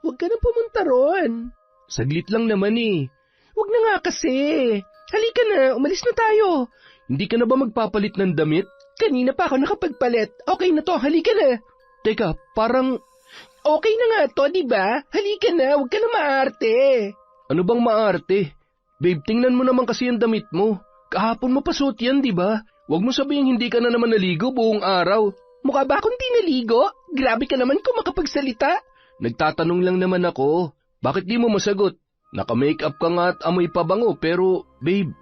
Huwag ka na pumunta ron. Saglit lang naman eh. Huwag na nga kasi. Halika na, umalis na tayo. Hindi ka na ba magpapalit ng damit? Kanina pa ako nakapagpalit. Okay na to, halika na. Teka, parang... Okay na nga to, diba? Halika na, huwag ka na maarte. Ano bang maarte? Babe, tingnan mo naman kasi yung damit mo. Kahapon mo pa suot yan, diba? Huwag mo sabihin hindi ka na naman naligo buong araw. Mukha ba akong di naligo? Grabe ka naman kung makapagsalita. Nagtatanong lang naman ako. Bakit di mo masagot? Naka-makeup ka nga at amoy pabango pero, babe,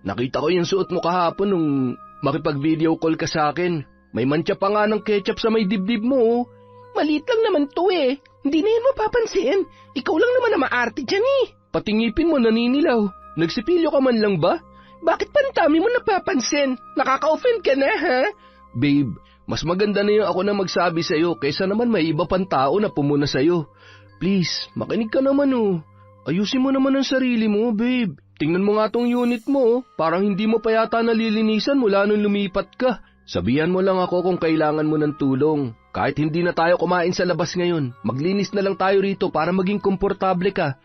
nakita ko yung suot mo kahapon nung makipag-video call ka sa akin. May mantsa pa nga ng ketchup sa may dibdib mo. Oh. Maliit lang naman to eh. Hindi na yan mapapansin. Ikaw lang naman na maarte dyan eh. Patingipin mo naninilaw. Nagsipilyo ka man lang ba? Bakit pantami mo napapansin? Nakaka-offend ka na ha? Babe, mas maganda na yung ako na magsabi sa'yo kaysa naman may iba pang tao na pumuna sa'yo. Please, makinig ka naman oh. Ayusin mo naman ang sarili mo, babe. Tingnan mo nga tong unit mo, parang hindi mo pa yata nalilinisan mula nung lumipat ka. Sabihan mo lang ako kung kailangan mo ng tulong. Kahit hindi na tayo kumain sa labas ngayon, maglinis na lang tayo rito para maging komportable ka.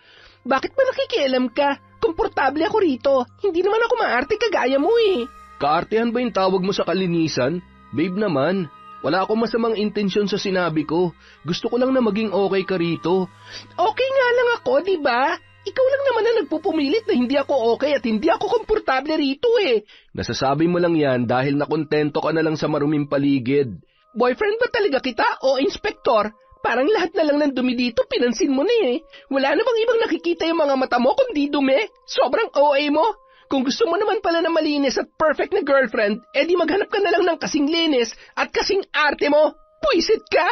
Bakit ba nakikialam ka? Komportable ako rito. Hindi naman ako maarte kagaya mo eh. Kaartehan ba yung tawag mo sa kalinisan? Babe naman, wala akong masamang intensyon sa sinabi ko. Gusto ko lang na maging okay ka rito. Okay nga lang ako, di ba? Ikaw lang naman na nagpupumilit na hindi ako okay at hindi ako komportable rito eh. Nasasabi mo lang yan dahil nakontento ka na lang sa maruming paligid. Boyfriend ba talaga kita o inspektor? Parang lahat na lang ng dumi dito pinansin mo na eh. Wala na bang ibang nakikita yung mga mata mo kundi dumi? Sobrang OA mo. Kung gusto mo naman pala na malinis at perfect na girlfriend, edi maghanap ka na lang ng kasing linis at kasing arte mo. Puisit ka!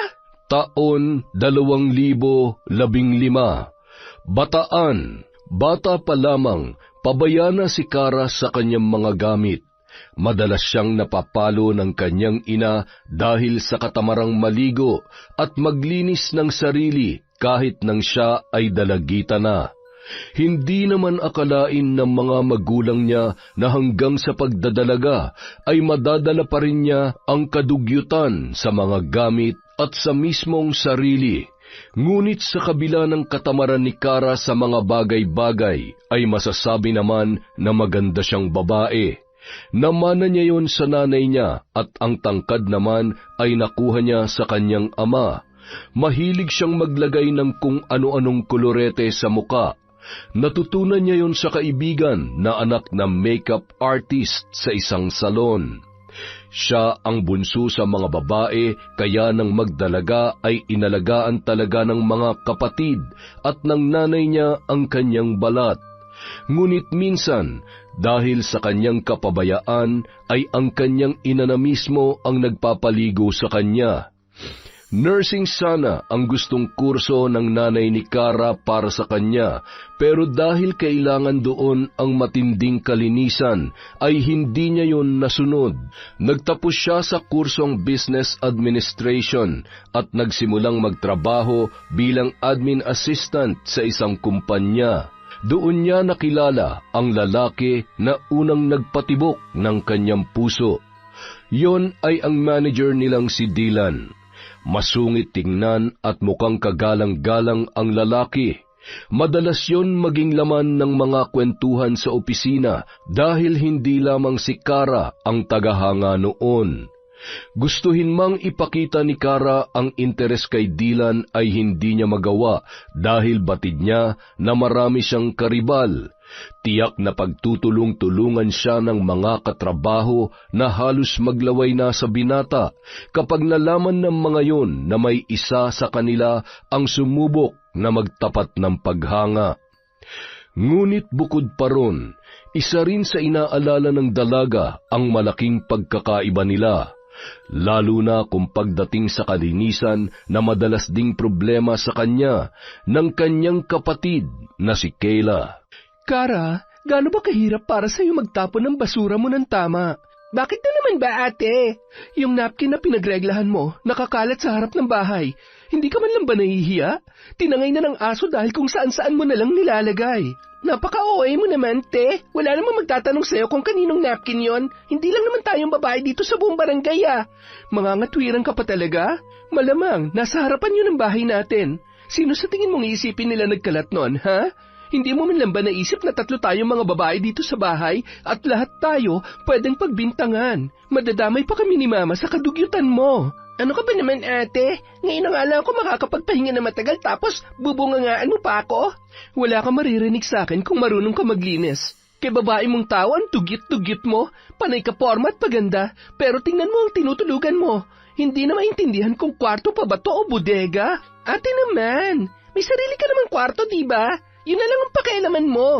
Taon 2015. Bataan. Bata pa lamang, pabaya na si Kara sa kanyang mga gamit. Madalas siyang napapalo ng kanyang ina dahil sa katamarang maligo at maglinis ng sarili kahit nang siya ay dalagita na. Hindi naman akalain ng mga magulang niya na hanggang sa pagdadalaga ay madadala pa rin niya ang kadugyutan sa mga gamit at sa mismong sarili. Ngunit sa kabila ng katamaran ni Kara sa mga bagay-bagay ay masasabi naman na maganda siyang babae. Namana niya yon sa nanay niya at ang tangkad naman ay nakuha niya sa kanyang ama. Mahilig siyang maglagay ng kung ano-anong kolorete sa muka. Natutunan niya yon sa kaibigan na anak ng makeup artist sa isang salon. Siya ang bunso sa mga babae kaya nang magdalaga ay inalagaan talaga ng mga kapatid at ng nanay niya ang kanyang balat. Ngunit minsan, dahil sa kanyang kapabayaan ay ang kanyang ina na mismo ang nagpapaligo sa kanya. Nursing sana ang gustong kurso ng nanay ni Kara para sa kanya, pero dahil kailangan doon ang matinding kalinisan, ay hindi niya yon nasunod. Nagtapos siya sa kursong Business Administration at nagsimulang magtrabaho bilang admin assistant sa isang kumpanya. Doon niya nakilala ang lalaki na unang nagpatibok ng kanyang puso. Yon ay ang manager nilang si Dylan. Masungit tingnan at mukhang kagalang-galang ang lalaki. Madalas yon maging laman ng mga kwentuhan sa opisina dahil hindi lamang si Kara ang tagahanga noon. Gustuhin mang ipakita ni Kara ang interes kay Dylan ay hindi niya magawa dahil batid niya na marami siyang karibal. Tiyak na pagtutulong-tulungan siya ng mga katrabaho na halos maglaway na sa binata kapag nalaman ng mga yon na may isa sa kanila ang sumubok na magtapat ng paghanga. Ngunit bukod pa ron, isa rin sa inaalala ng dalaga ang malaking pagkakaiba nila. Lalo na kung pagdating sa kalinisan na madalas ding problema sa kanya ng kanyang kapatid na si Kayla. Kara, gaano ba kahirap para sa'yo magtapon ng basura mo ng tama? Bakit na naman ba ate? Yung napkin na pinagreglahan mo, nakakalat sa harap ng bahay. Hindi ka man lang ba nahihiya? Tinangay na ng aso dahil kung saan-saan mo na lang nilalagay. Napaka-OA mo naman, te. Wala namang magtatanong sa'yo kung kaninong napkin yon. Hindi lang naman tayong babae dito sa buong barangay ah. Mangangatwiran ka pa talaga? Malamang, nasa harapan yun ng bahay natin. Sino sa tingin mong iisipin nila nagkalat nun, ha? Hindi mo man lang ba naisip na 3 tayong mga babae dito sa bahay at lahat tayo pwedeng pagbintangan? Madadamay pa kami ni Mama sa kadugyutan mo. Ano ka ba naman, ate? Ngayon na nga lang ako makakapagpahinga na matagal tapos bubungangaan mo pa ako? Wala ka maririnig sa akin kung marunong ka maglinis. Kay babae mong tao, ang tugyit-tugyit mo, panay ka porma at paganda, pero tingnan mo ang tinutulugan mo. Hindi na maintindihan kung kwarto pa ba to o bodega. Ate naman, may sarili ka namang kwarto, diba? Yun na lang ang pakialaman mo.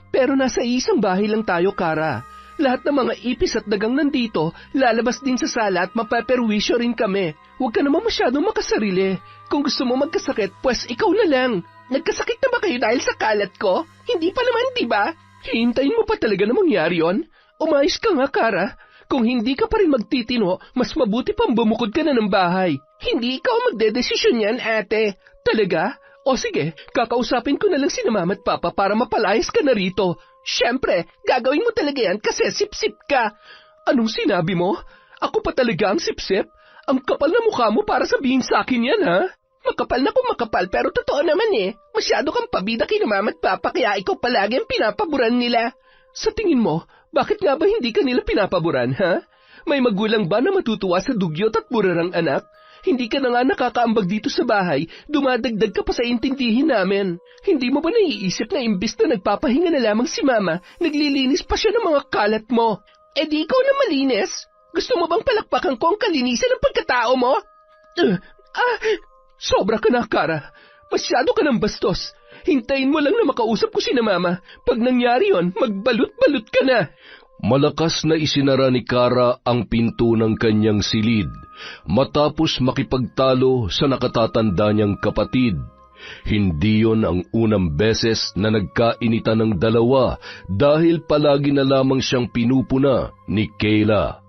Pero nasa isang bahay lang tayo, Kara. Lahat ng mga ipis at dagang nandito, lalabas din sa sala at mapaperwisyo rin kami. Huwag ka naman masyadong makasarili. Kung gusto mo magkasakit, pues ikaw na lang. Nagkasakit na ba kayo dahil sa kalat ko? Hindi pa naman, diba? Hihintayin mo pa talaga na mangyari yun? Umayos ka nga, Kara. Kung hindi ka pa rin magtitino, mas mabuti pang bumukod ka na ng bahay. Hindi ikaw magdedesisyon yan, ate. Talaga? O sige, kakausapin ko na lang si Mama at Papa para mapalayas ka na rito. Siyempre, gagawin mo talaga yan kasi sip-sip ka. Anong sinabi mo? Ako pa talaga ang sip-sip? Ang kapal na mukha mo para sabihin sa akin yan, ha? Makapal na kung makapal pero totoo naman eh. Masyado kang pabida kay Mama at Papa kaya ikaw palagi ang pinapaburan nila. Sa tingin mo, bakit nga ba hindi ka nila pinapaburan, ha? May magulang ba na matutuwa sa dugyot at burarang anak? Hindi ka na nga nakakaambag dito sa bahay, dumadagdag ka pa sa intindihin namin. Hindi mo ba naiisip na imbis na nagpapahinga na lamang si Mama, naglilinis pa siya ng mga kalat mo? Eh di ikaw na malinis? Gusto mo bang palakpakan ko ang kalinisan ng pagkatao mo? Sobra ka na, Kara. Masyado ka ng bastos. Hintayin mo lang na makausap ko si Mama. Pag nangyari yon, magbalot-balot ka na. Malakas na isinara ni Kara ang pinto ng kanyang silid, matapos makipagtalo sa nakatatanda niyang kapatid. Hindi yon ang unang beses na nagkainitan ng dalawa dahil palagi na lamang siyang pinupuna ni Kayla.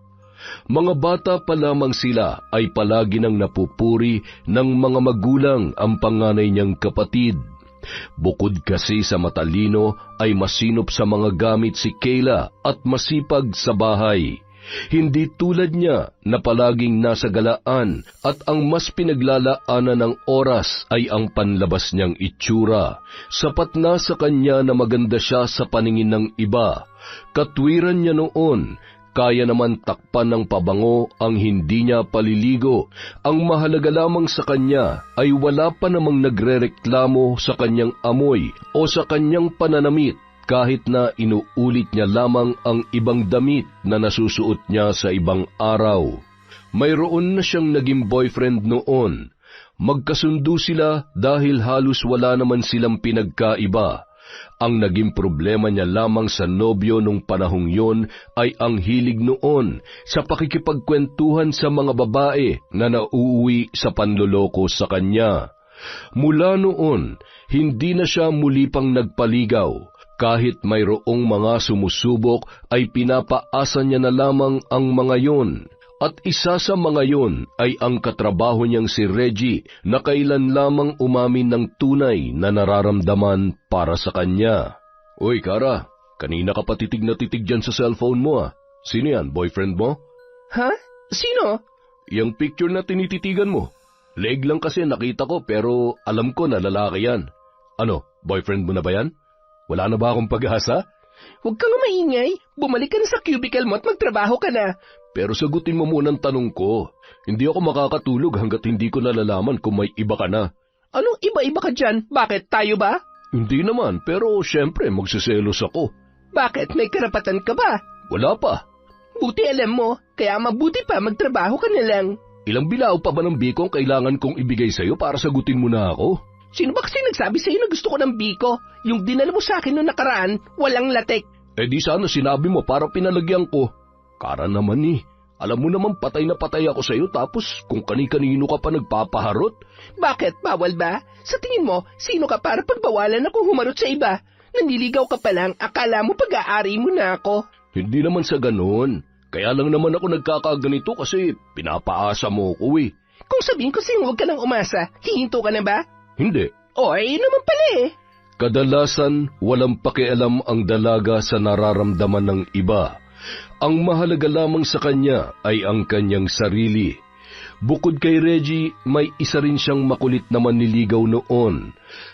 Mga bata pa lamang sila ay palagi nang napupuri ng mga magulang ang panganay niyang kapatid. Bukod kasi sa matalino ay masinop sa mga gamit si Kayla at masipag sa bahay. Hindi tulad niya na palaging nasa galaan at ang mas pinaglalaanan ng oras ay ang panlabas niyang itsura. Sapat na sa kanya na maganda siya sa paningin ng iba. Katwiran niya noon, kaya naman takpan ng pabango ang hindi niya paliligo. Ang mahalaga lamang sa kanya ay wala pa namang nagrereklamo sa kanyang amoy o sa kanyang pananamit kahit na inuulit niya lamang ang ibang damit na nasusuot niya sa ibang araw. Mayroon na siyang naging boyfriend noon. Magkasundo sila dahil halos wala naman silang pinagkaiba. Ang naging problema niya lamang sa nobyo nung panahong yon ay ang hilig noon sa pakikipagkwentuhan sa mga babae na nauuwi sa panloloko sa kanya. Mula noon, hindi na siya muli pang nagpaligaw. Kahit mayroong mga sumusubok ay pinapaasa niya na lamang ang mga yon. At isa sa mga yon ay ang katrabaho niyang si Reggie na kailan lamang umamin ng tunay na nararamdaman para sa kanya. Uy, Kara, kanina ka pa titig na titig dyan sa cellphone mo. Sino yan, boyfriend mo? Ha? Sino? Yung picture na tinititigan mo. Leeg lang kasi nakita ko pero alam ko na lalaki yan. Ano, boyfriend mo na ba yan? Wala na ba akong pag-asa? Huwag kang maingay. Bumalik ka na sa cubicle mo at magtrabaho ka na. Pero sagutin mo muna ang tanong ko. Hindi ako makakatulog hanggat hindi ko nalalaman kung may iba ka na. Anong iba-iba ka dyan? Bakit? Tayo ba? Hindi naman, pero syempre magsiselos ako. Bakit? May karapatan ka ba? Wala pa. Buti alam mo, kaya mabuti pa magtrabaho ka na lang. Ilang bilao pa ba ng biko ang kailangan kong ibigay sa'yo para sagutin mo na ako? Sino ba kasi nagsabi sa'yo na gusto ko ng biko? Yung dinala mo sa akin noong nakaraan, walang latek. Eh di sana sinabi mo para pinalagyan ko. Kara naman eh. Alam mo naman patay na patay ako sa'yo tapos kung kani-kanino ka pa nagpapaharot. Bakit? Bawal ba? Sa tingin mo, sino ka para pagbawalan akong humarot sa iba? Nanliligaw ka pa lang, akala mo pag-aari mo na ako. Hindi naman sa ganun. Kaya lang naman ako nagkakaganito kasi pinapaasa mo ko eh. Kung sabihin ko sa'yo huwag ka nang umasa, hihinto ka na ba? Hindi. O ay naman pala eh. Kadalasan, walang pakialam ang dalaga sa nararamdaman ng iba. Ang mahalaga lamang sa kanya ay ang kanyang sarili. Bukod kay Reggie, may isa rin siyang makulit na manliligaw noon.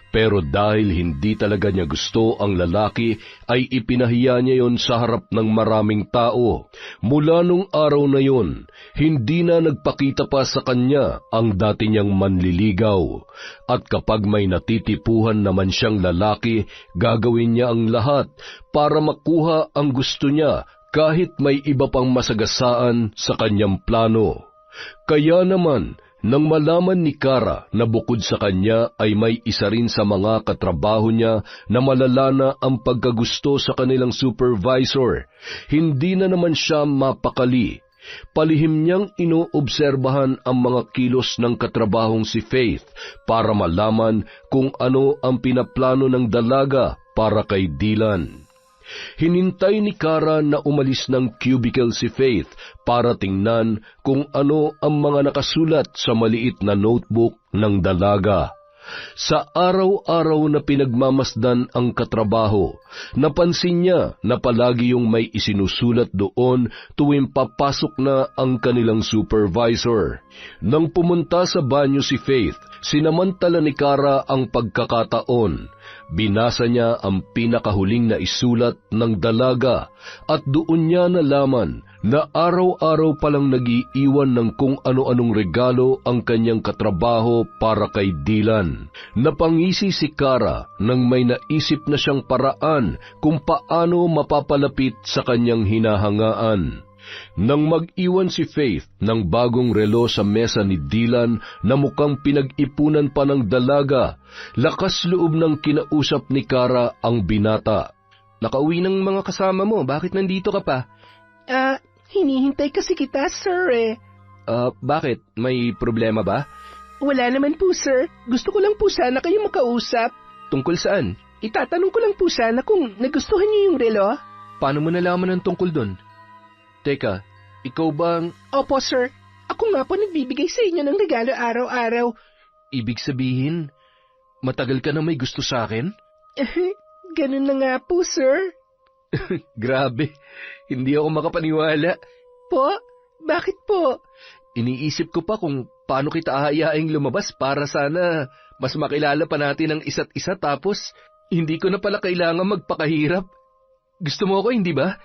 Pero dahil hindi talaga niya gusto ang lalaki, ay ipinahiya niya yon sa harap ng maraming tao. Mula nung araw na yon, hindi na nagpakita pa sa kanya ang dati niyang manliligaw. At kapag may natitipuhan naman siyang lalaki, gagawin niya ang lahat para makuha ang gusto niya kahit may iba pang masagasaan sa kanyang plano. Kaya naman, nang malaman ni Kara na bukod sa kanya ay may isa rin sa mga katrabaho niya na malala na ang pagkagusto sa kanilang supervisor, hindi na naman siya mapakali. Palihim niyang inoobserbahan ang mga kilos ng katrabahong si Faith para malaman kung ano ang pinaplano ng dalaga para kay Dylan. Hinintay ni Kara na umalis ng cubicle si Faith para tingnan kung ano ang mga nakasulat sa maliit na notebook ng dalaga. Sa araw-araw na pinagmamasdan ang katrabaho, napansin niya na palagi yung may isinusulat doon tuwing papasok na ang kanilang supervisor. Nang pumunta sa banyo si Faith, sinamantala ni Kara ang pagkakataon. Binasa niya ang pinakahuling na isulat ng dalaga at doon niya nalaman na araw-araw palang nag-iiwan ng kung ano-anong regalo ang kanyang katrabaho para kay Dylan. Napangisi si Kara nang may naisip na siyang paraan kung paano mapapalapit sa kanyang hinahangaan. Nang mag-iwan si Faith ng bagong relo sa mesa ni Dylan na mukhang pinag-ipunan pa ng dalaga, lakas loob ng kinausap ni Kara ang binata. Nakauwi ng mga kasama mo, bakit nandito ka pa? Hinihintay kasi kita, sir Bakit? May problema ba? Wala naman po, sir. Gusto ko lang po sana kayo makausap. Tungkol saan? Itatanong ko lang po sana kung nagustuhan niyo yung relo. Paano mo nalaman ang tungkol doon? Teka, ikaw bang... Opo, sir. Ako nga po nagbibigay sa inyo ng regalo araw-araw. Ibig sabihin, matagal ka na may gusto sa akin? Ganun na nga po, sir. Grabe, hindi ako makapaniwala. Po? Bakit po? Iniisip ko pa kung paano kita aayaing lumabas para sana mas makilala pa natin ang isa't isa tapos hindi ko na pala kailangan magpakahirap. Gusto mo ako, hindi ba?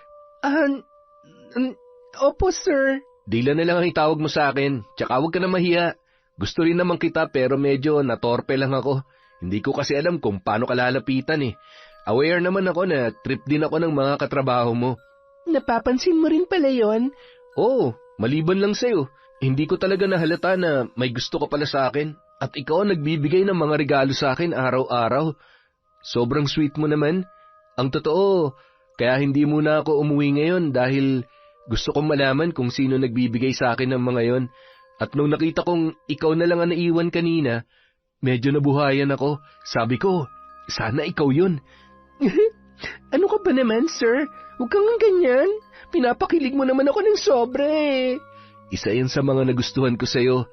Opo, sir. Dylan na lang ang itawag mo sa akin, tsaka huwag ka na mahiya. Gusto rin naman kita pero medyo natorpe lang ako. Hindi ko kasi alam kung paano ka lalapitan eh. Aware naman ako na trip din ako ng mga katrabaho mo. Napapansin mo rin pala yon? Oo, maliban lang sa'yo. Hindi ko talaga nahalata na may gusto ka pala sa akin. At ikaw ang nagbibigay ng mga regalo sa akin araw-araw. Sobrang sweet mo naman. Ang totoo, kaya hindi muna ako umuwi ngayon dahil gusto kong malaman kung sino nagbibigay sa akin ng mga yon. At nung nakita kong ikaw na lang ang naiwan kanina, medyo nabuhayan ako. Sabi ko, sana ikaw yun. Ano ka ba naman, sir? Huwag kang ganyan. Pinapakilig mo naman ako ng sobra eh. Isa yan sa mga nagustuhan ko sa'yo.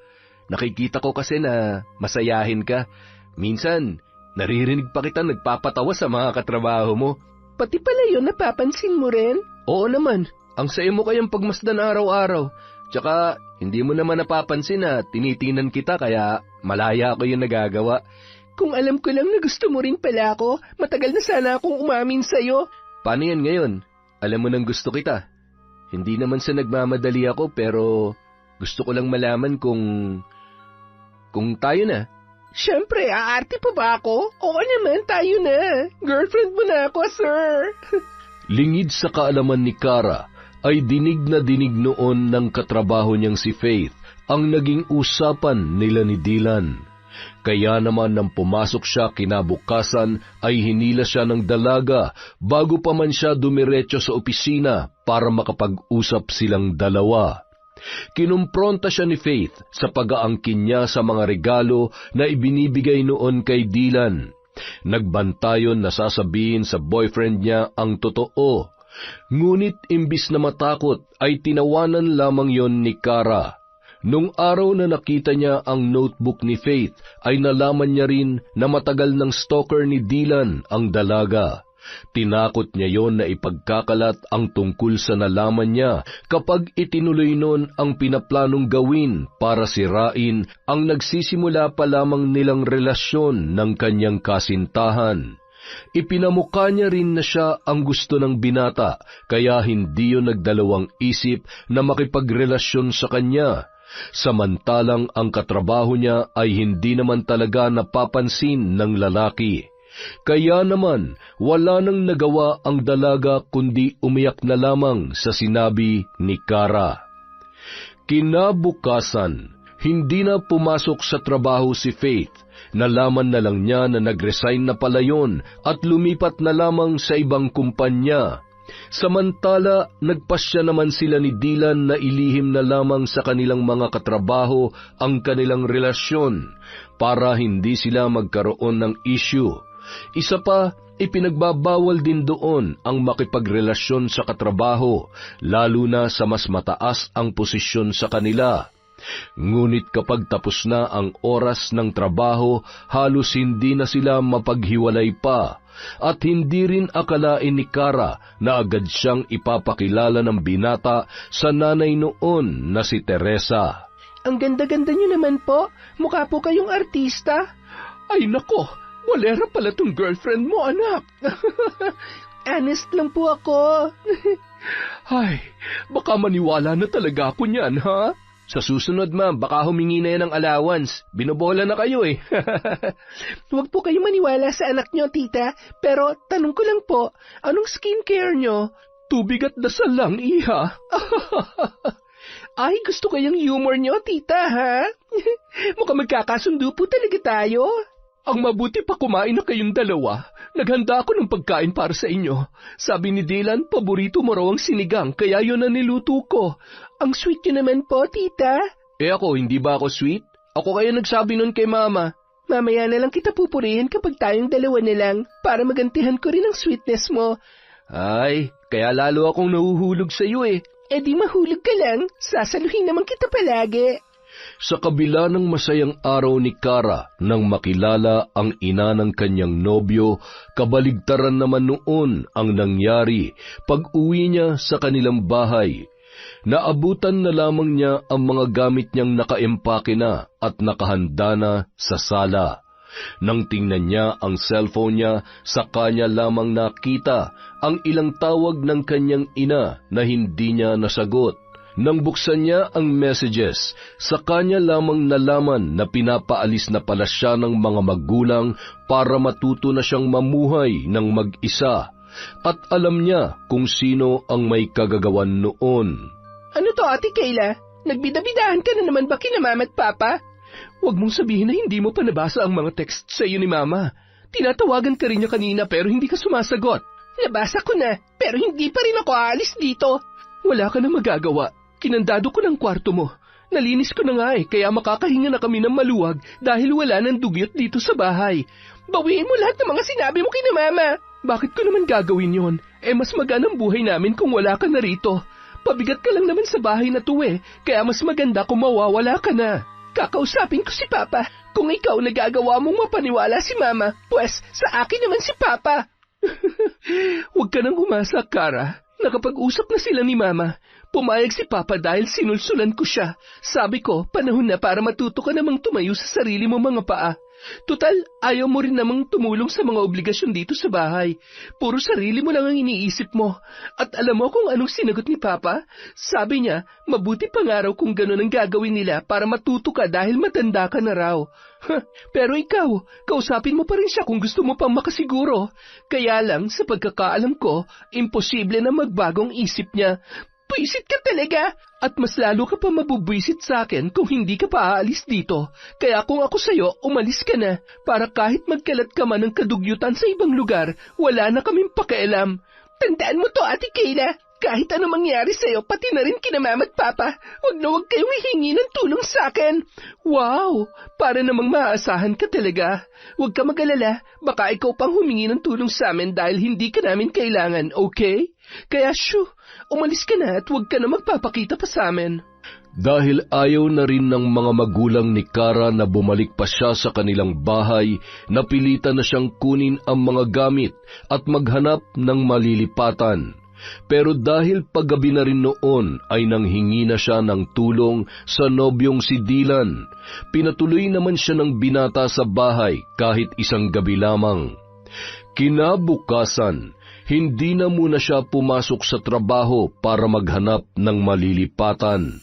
Nakikita ko kasi na masayahin ka. Minsan, naririnig pa kita nagpapatawa sa mga katrabaho mo. Pati pala yun, napapansin mo rin? Oo naman. Ang sayo mo kayang pagmasdan araw-araw. Tsaka, hindi mo naman napapansin na tinitinan kita kaya malaya ako yung nagagawa. Kung alam ko lang na gusto mo rin pala ako, matagal na sana akong umamin sa'yo. Paano yan ngayon? Alam mo nang gusto kita. Hindi naman sa nagmamadali ako pero gusto ko lang malaman kung tayo na. Siyempre, aarte pa ba ako? Oo naman, tayo na. Girlfriend mo na ako, sir. Lingid sa kaalaman ni Kara, ay dinig na dinig noon ng katrabaho niyang si Faith ang naging usapan nila ni Dylan. Kaya naman nang pumasok siya kinabukasan ay hinila siya ng dalaga bago pa man siya dumiretso sa opisina para makapag-usap silang dalawa. Kinumpronta siya ni Faith sa pag-aangkin niya sa mga regalo na ibinibigay noon kay Dylan. Nagbantayon na sasabihin sa boyfriend niya ang totoo. Ngunit imbis na matakot ay tinawanan lamang yon ni Kara. Nung araw na nakita niya ang notebook ni Faith ay nalaman niya rin na matagal ng stalker ni Dylan ang dalaga. Tinakot niya yon na ipagkakalat ang tungkol sa nalaman niya kapag itinuloy nun ang pinaplanong gawin para sirain ang nagsisimula pa lamang nilang relasyon ng kanyang kasintahan. Ipinamukha niya rin na siya ang gusto ng binata, kaya hindi yun nagdalawang isip na makipagrelasyon sa kanya. Samantalang ang katrabaho niya ay hindi naman talaga napapansin ng lalaki. Kaya naman, wala nang nagawa ang dalaga kundi umiyak na lamang sa sinabi ni Kara. Kinabukasan, hindi na pumasok sa trabaho si Faith. Nalaman na lang niya na nag-resign na pala yun at lumipat na lamang sa ibang kumpanya. Samantala, nagpasya naman sila ni Dylan na ilihim na lamang sa kanilang mga katrabaho ang kanilang relasyon para hindi sila magkaroon ng issue. Isa pa, ipinagbabawal din doon ang makipagrelasyon sa katrabaho, lalo na sa mas mataas ang posisyon sa kanila. Ngunit kapag tapos na ang oras ng trabaho, halos hindi na sila mapaghiwalay pa, at hindi rin akalain ni Kara na agad siyang ipapakilala ng binata sa nanay noon na si Teresa. Ang ganda-ganda niyo naman po. Mukha po kayong artista. Ay nako, bolera pala tong girlfriend mo, anak. Honest lang po ako. Ay, baka maniwala na talaga ako niyan, ha? Sa susunod, ma'am, baka humingi na yan ng allowance. Binobola na kayo eh. Huwag po kayo maniwala sa anak niyo, tita. Pero tanong ko lang po, anong skincare niyo? Tubig at dasal lang, iha. Ay, gusto ko yung humor niyo, tita, ha? Mukhang magkakasundo po talaga tayo. Ang mabuti pa kumain na kayong dalawa. Naghanda ako ng pagkain para sa inyo. Sabi ni Dylan, paborito mo raw ang sinigang, kaya yun ang niluto ko. Ang sweet niyo naman po, tita. Ako, hindi ba ako sweet? Ako kaya nagsabi nun kay mama. Mamaya na lang kita pupurihin kapag tayong dalawa na lang, para magantihan ko rin ang sweetness mo. Ay, kaya lalo akong nahuhulog sa iyo eh. Di mahulog ka lang, sasaluhin naman kita palagi. Sa kabila ng masayang araw ni Kara nang makilala ang ina ng kanyang nobyo, kabaligtaran naman noon ang nangyari pag-uwi niya sa kanilang bahay. Naabutan na lamang niya ang mga gamit niyang nakaempake na at nakahanda na sa sala. Nang tingnan niya ang cellphone niya, saka niya lamang nakita ang ilang tawag ng kanyang ina na hindi niya nasagot. Nang buksan niya ang messages, saka niya lamang nalaman na pinapaalis na pala siya ng mga magulang para matuto na siyang mamuhay ng mag-isa. At alam niya kung sino ang may kagagawan noon. Ano to, Ate Kayla? Nagbidabidahan ka na naman ba kina Mama at Papa? Huwag mong sabihin na hindi mo pa nabasa ang mga text sa iyo ni Mama. Tinatawagan ka rin niya kanina pero hindi ka sumasagot. Nabasa ko na, pero hindi pa rin ako aalis dito. Wala ka na magagawa. Kinandado ko ng kwarto mo. Nalinis ko na nga kaya makakahinga na kami ng maluwag dahil wala nang dugyot dito sa bahay. Bawiin mo lahat ng mga sinabi mo kina Mama. Bakit ko naman gagawin yon? Mas maganang buhay namin kung wala ka na rito. Pabigat ka lang naman sa bahay na to kaya mas maganda kung mawawala ka na. Kakausapin ko si Papa. Kung ikaw nagagawa mong mapaniwala si Mama, pues sa akin naman si Papa. Huwag ka nang umasa, Kara. Nakapag-usap na sila ni Mama. Pumayag si Papa dahil sinulsulan ko siya. Sabi ko, panahon na para matuto ka namang tumayo sa sarili mo mga paa. Tutal, ayaw mo rin namang tumulong sa mga obligasyon dito sa bahay. Puro sarili mo lang ang iniisip mo. At alam mo kung anong sinagot ni Papa? Sabi niya, mabuti pang araw kung gano'n ang gagawin nila para matuto ka dahil matanda ka na raw. Pero ikaw, kausapin mo pa rin siya kung gusto mo pang makasiguro. Kaya lang, sa pagkakaalam ko, imposible na magbagong isip niya. Buisit ka talaga! At mas lalo ka pa mabubwisit sa akin kung hindi ka pa aalis dito. Kaya kung ako sa'yo, umalis ka na. Para kahit magkalat ka man ng kadugyutan sa ibang lugar, wala na kaming pakialam. Tandaan mo to, Ate Kayla. Kahit ano mangyari sa'yo, pati na rin kina Mama at Papa, wag na wag kayong hihingi ng tulong sa akin. Wow! Para namang maaasahan ka talaga. Huwag ka mag-alala, baka ikaw pang humingi ng tulong sa amin dahil hindi ka namin kailangan, okay? Kaya umalis ka na at huwag ka na magpapakita pa sa amin. Dahil ayaw na rin ng mga magulang ni Kara na bumalik pa siya sa kanilang bahay, napilitan na siyang kunin ang mga gamit at maghanap ng malilipatan. Pero dahil paggabi na rin noon ay nanghingi na siya ng tulong sa nobyong si Dylan, pinatuloy naman siya ng binata sa bahay kahit isang gabi lamang. Kinabukasan, hindi na muna siya pumasok sa trabaho para maghanap ng malilipatan.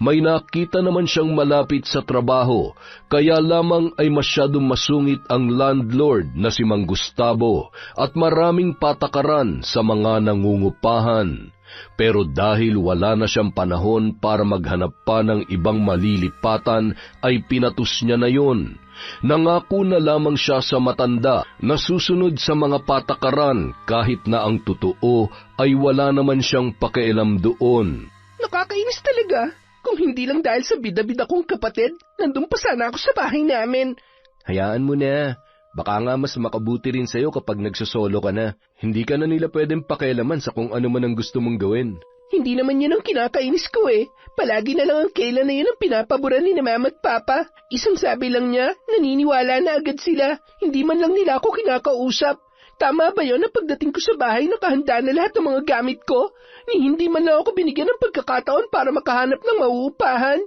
May nakita naman siyang malapit sa trabaho, kaya lamang ay masyadong masungit ang landlord na si Mang Gustavo at maraming patakaran sa mga nangungupahan. Pero dahil wala na siyang panahon para maghanap pa ng ibang malilipatan, ay pinatus niya na yon. Nangako na lamang siya sa matanda na susunod sa mga patakaran kahit na ang totoo ay wala naman siyang pakialam doon. Nakakainis talaga. Kung hindi lang dahil sa bida-bida kong kapatid, nandun pa sana ako sa bahay namin. Hayaan mo na. Baka nga mas makabuti rin sa'yo kapag nagsosolo ka na. Hindi ka na nila pwedeng pakialaman sa kung ano man ang gusto mong gawin. Hindi naman yun ang kinakainis ko eh. Palagi na lang ang Kayla na yun ang pinapaboran ni na Mama at Papa. Isang sabi lang niya, naniniwala na agad sila. Hindi man lang nila ako kinakausap. Tama ba yun na pagdating ko sa bahay nakahanda na lahat ng mga gamit ko? Ni hindi man lang ako binigyan ng pagkakataon para makahanap ng mauupahan.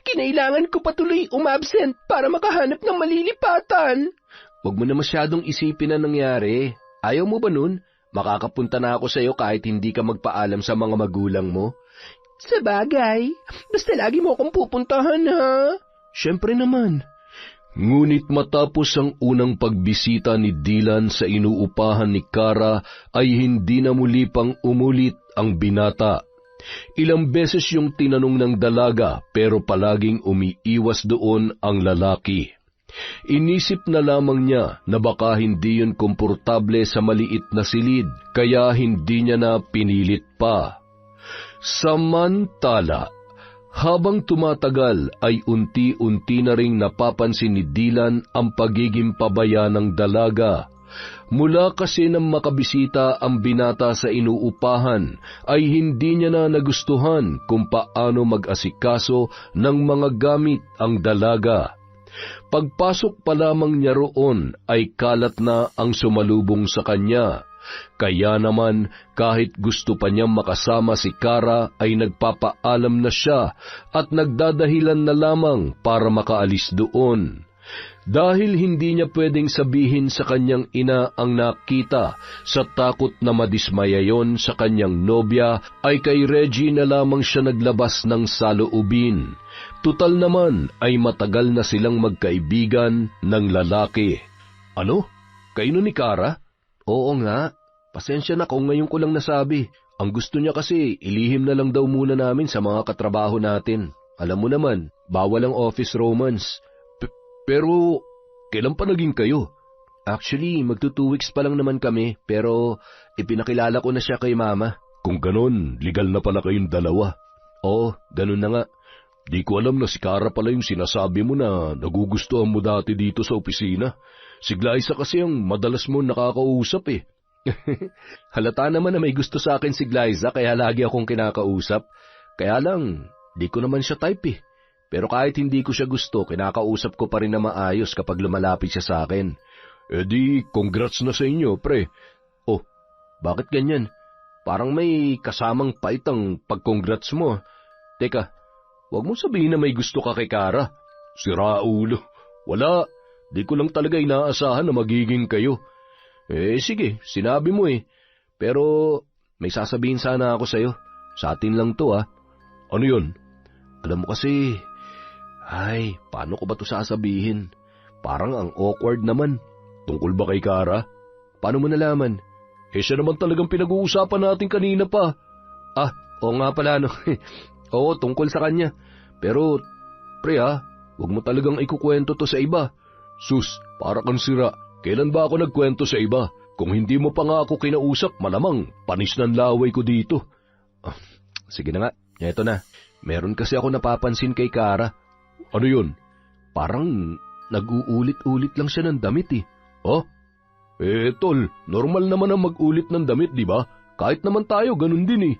Kinailangan ko patuloy umabsent para makahanap ng malilipatan. Huwag mo na masyadong isipin na nangyari. Ayaw mo ba nun? Makakapunta na ako sa'yo kahit hindi ka magpaalam sa mga magulang mo. Sa bagay, basta lagi mo akong pupuntahan ha. Siyempre naman. Ngunit matapos ang unang pagbisita ni Dylan sa inuupahan ni Kara ay hindi na muli pang umulit ang binata. Ilang beses yung tinanong ng dalaga pero palaging umiiwas doon ang lalaki. Inisip na lamang niya na baka hindi yun komportable sa maliit na silid kaya hindi niya na pinilit pa. Samantala, habang tumatagal ay unti-unti na ring napapansin ni Dylan ang pagiging pabaya ng dalaga. Mula kasi nang makabisita ang binata sa inuupahan ay hindi niya na nagustuhan kung paano mag-asikaso ng mga gamit ang dalaga. Pagpasok pa lamang niya roon ay kalat na ang sumalubong sa kanya. Kaya naman kahit gusto pa niyang makasama si Kara ay nagpapaalam na siya at nagdadahilan na lamang para makaalis doon. Dahil hindi niya pwedeng sabihin sa kanyang ina ang nakita sa takot na madismaya yon sa kanyang nobya, ay kay Reggie na lamang siya naglabas ng saloobin. Tutal naman ay matagal na silang magkaibigan ng lalaki. Ano? Kayo ni Kara? Oo nga. Pasensya na kung ngayon ko lang nasabi. Ang gusto niya kasi ilihim na lang daw muna namin sa mga katrabaho natin. Alam mo naman, bawal ang office romance. Pero, kailan pa naging kayo? Actually, magto 2 weeks pa lang naman kami, pero ipinakilala ko na siya kay Mama. Kung ganon, legal na pala kayong dalawa. Oo, ganun na nga. Di ko alam na si Kara pala yung sinasabi mo na nagugustuhan mo dati dito sa opisina. Si Glyza kasi ang madalas mo nakakausap eh. Halata naman na may gusto sa akin si Glyza kaya lagi akong kinakausap. Kaya lang, di ko naman siya type eh. Pero kahit hindi ko siya gusto, kinakausap ko pa rin na maayos kapag lumalapit siya sa akin. Eh di, congrats na sa inyo, pre. Oh, bakit ganyan? Parang may kasamang pait ang pag-congrats mo. Teka, huwag mo sabihin na may gusto ka kay Kara. Sira ulo. Wala, di ko lang talaga inaasahan na magiging kayo. Eh sige, sinabi mo eh. Pero may sasabihin sana ako sa'yo. Sa atin lang to ah. Ano yun? Alam mo kasi... Ay, paano ko ba ito sasabihin? Parang ang awkward naman. Tungkol ba kay Kara? Paano mo nalaman? Eh siya naman talagang pinag-uusapan natin kanina pa. Ah, oo nga pala no. Oo, tungkol sa kanya. Pero, pre huwag mo talagang ikukwento to sa iba. Sus, para kang sira. Kailan ba ako nagkwento sa iba? Kung hindi mo pa nga ako kinausap, malamang panis ng laway ko dito. Sige na nga, eto na. Meron kasi ako napapansin kay Kara. Ano yun? Parang nag-uulit-ulit lang siya ng damit eh. Oh? Eh, tol, normal naman ang mag-ulit ng damit, di ba? Kahit naman tayo, ganun din eh.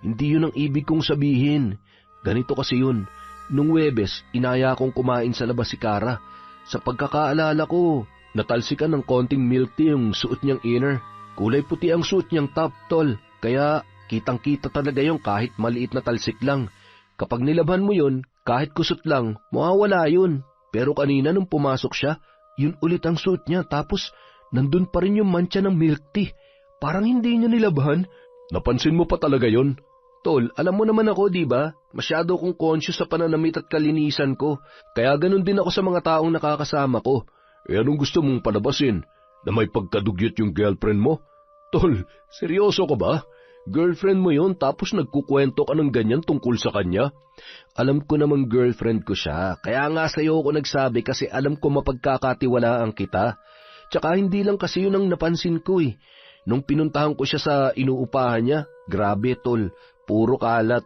Hindi yun ang ibig kong sabihin. Ganito kasi yun. Nung Huwebes, inaya kong kumain sa labas si Kara. Sa pagkakaalala ko, natalsikan ng konting milk tea yung suot niyang inner. Kulay puti ang suot niyang top, tol. Kaya kitang-kita talaga yung kahit maliit na talsik lang. Kapag nilabhan mo yun, kahit kusot lang, mawawala yun. Pero kanina nung pumasok siya, yun ulit ang suot niya. Tapos nandun pa rin yung mancha ng milk tea. Parang hindi niya nilabhan. Napansin mo pa talaga yun? Tol, alam mo naman ako, di ba? Masyado kong conscious sa pananamit at kalinisan ko. Kaya ganun din ako sa mga taong nakakasama ko. Anong gusto mong palabasin? Na may pagkadugyot yung girlfriend mo? Tol, seryoso ka ba? Girlfriend mo yun tapos nagkukwento ka ng ganyan tungkol sa kanya? Alam ko namang girlfriend ko siya. Kaya nga sa'yo ako nagsabi kasi alam ko mapagkakatiwalaan kita. Tsaka hindi lang kasi yun ang napansin ko eh. Nung pinuntahan ko siya sa inuupahan niya, grabe tol, puro kalat.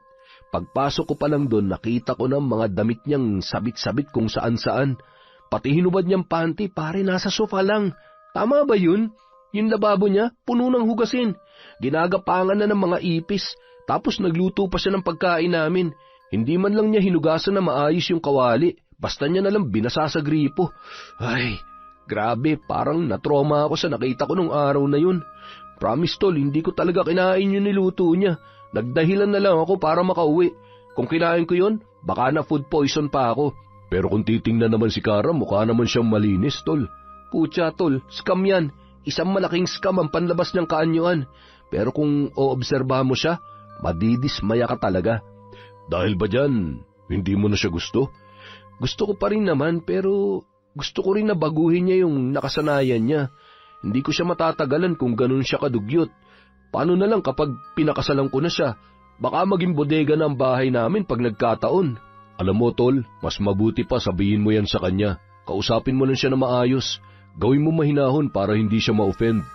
Pagpasok ko pa lang doon, nakita ko ng mga damit niyang sabit-sabit kung saan-saan. Pati hinubad niyang panty, pare nasa sofa lang. Tama ba yun? Yung lababo niya, puno ng hugasin. Ginagapangan na ng mga ipis. Tapos nagluto pa siya ng pagkain namin. Hindi man lang niya hinugasan na maayos yung kawali. Basta niya nalang binasa sa gripo. Ay, grabe, parang natroma ako sa nakita ko nung araw na yun. Promise tol, hindi ko talaga kinain yung niluto niya. Nagdahilan na lang ako para makauwi. Kung kinain ko yun, baka na food poison pa ako. Pero kung titingnan naman si Kara, mukha naman siyang malinis, tol. Pucha tol, scam yan. Isang malaking scam ang panlabas ng kaanyuan. Pero kung oobserbahan mo siya, madidismaya ka talaga. Dahil ba dyan, hindi mo na siya gusto? Gusto ko pa rin naman, pero gusto ko rin na baguhin niya yung nakasanayan niya. Hindi ko siya matatagalan kung ganun siya kadugyot. Paano na lang kapag pinakasalan ko na siya? Baka maging bodega na ang bahay namin pag nagkataon. Alam mo, tol, mas mabuti pa sabihin mo yan sa kanya. Kausapin mo lang siya na maayos. Gawin mo mahinahon para hindi siya ma-offend.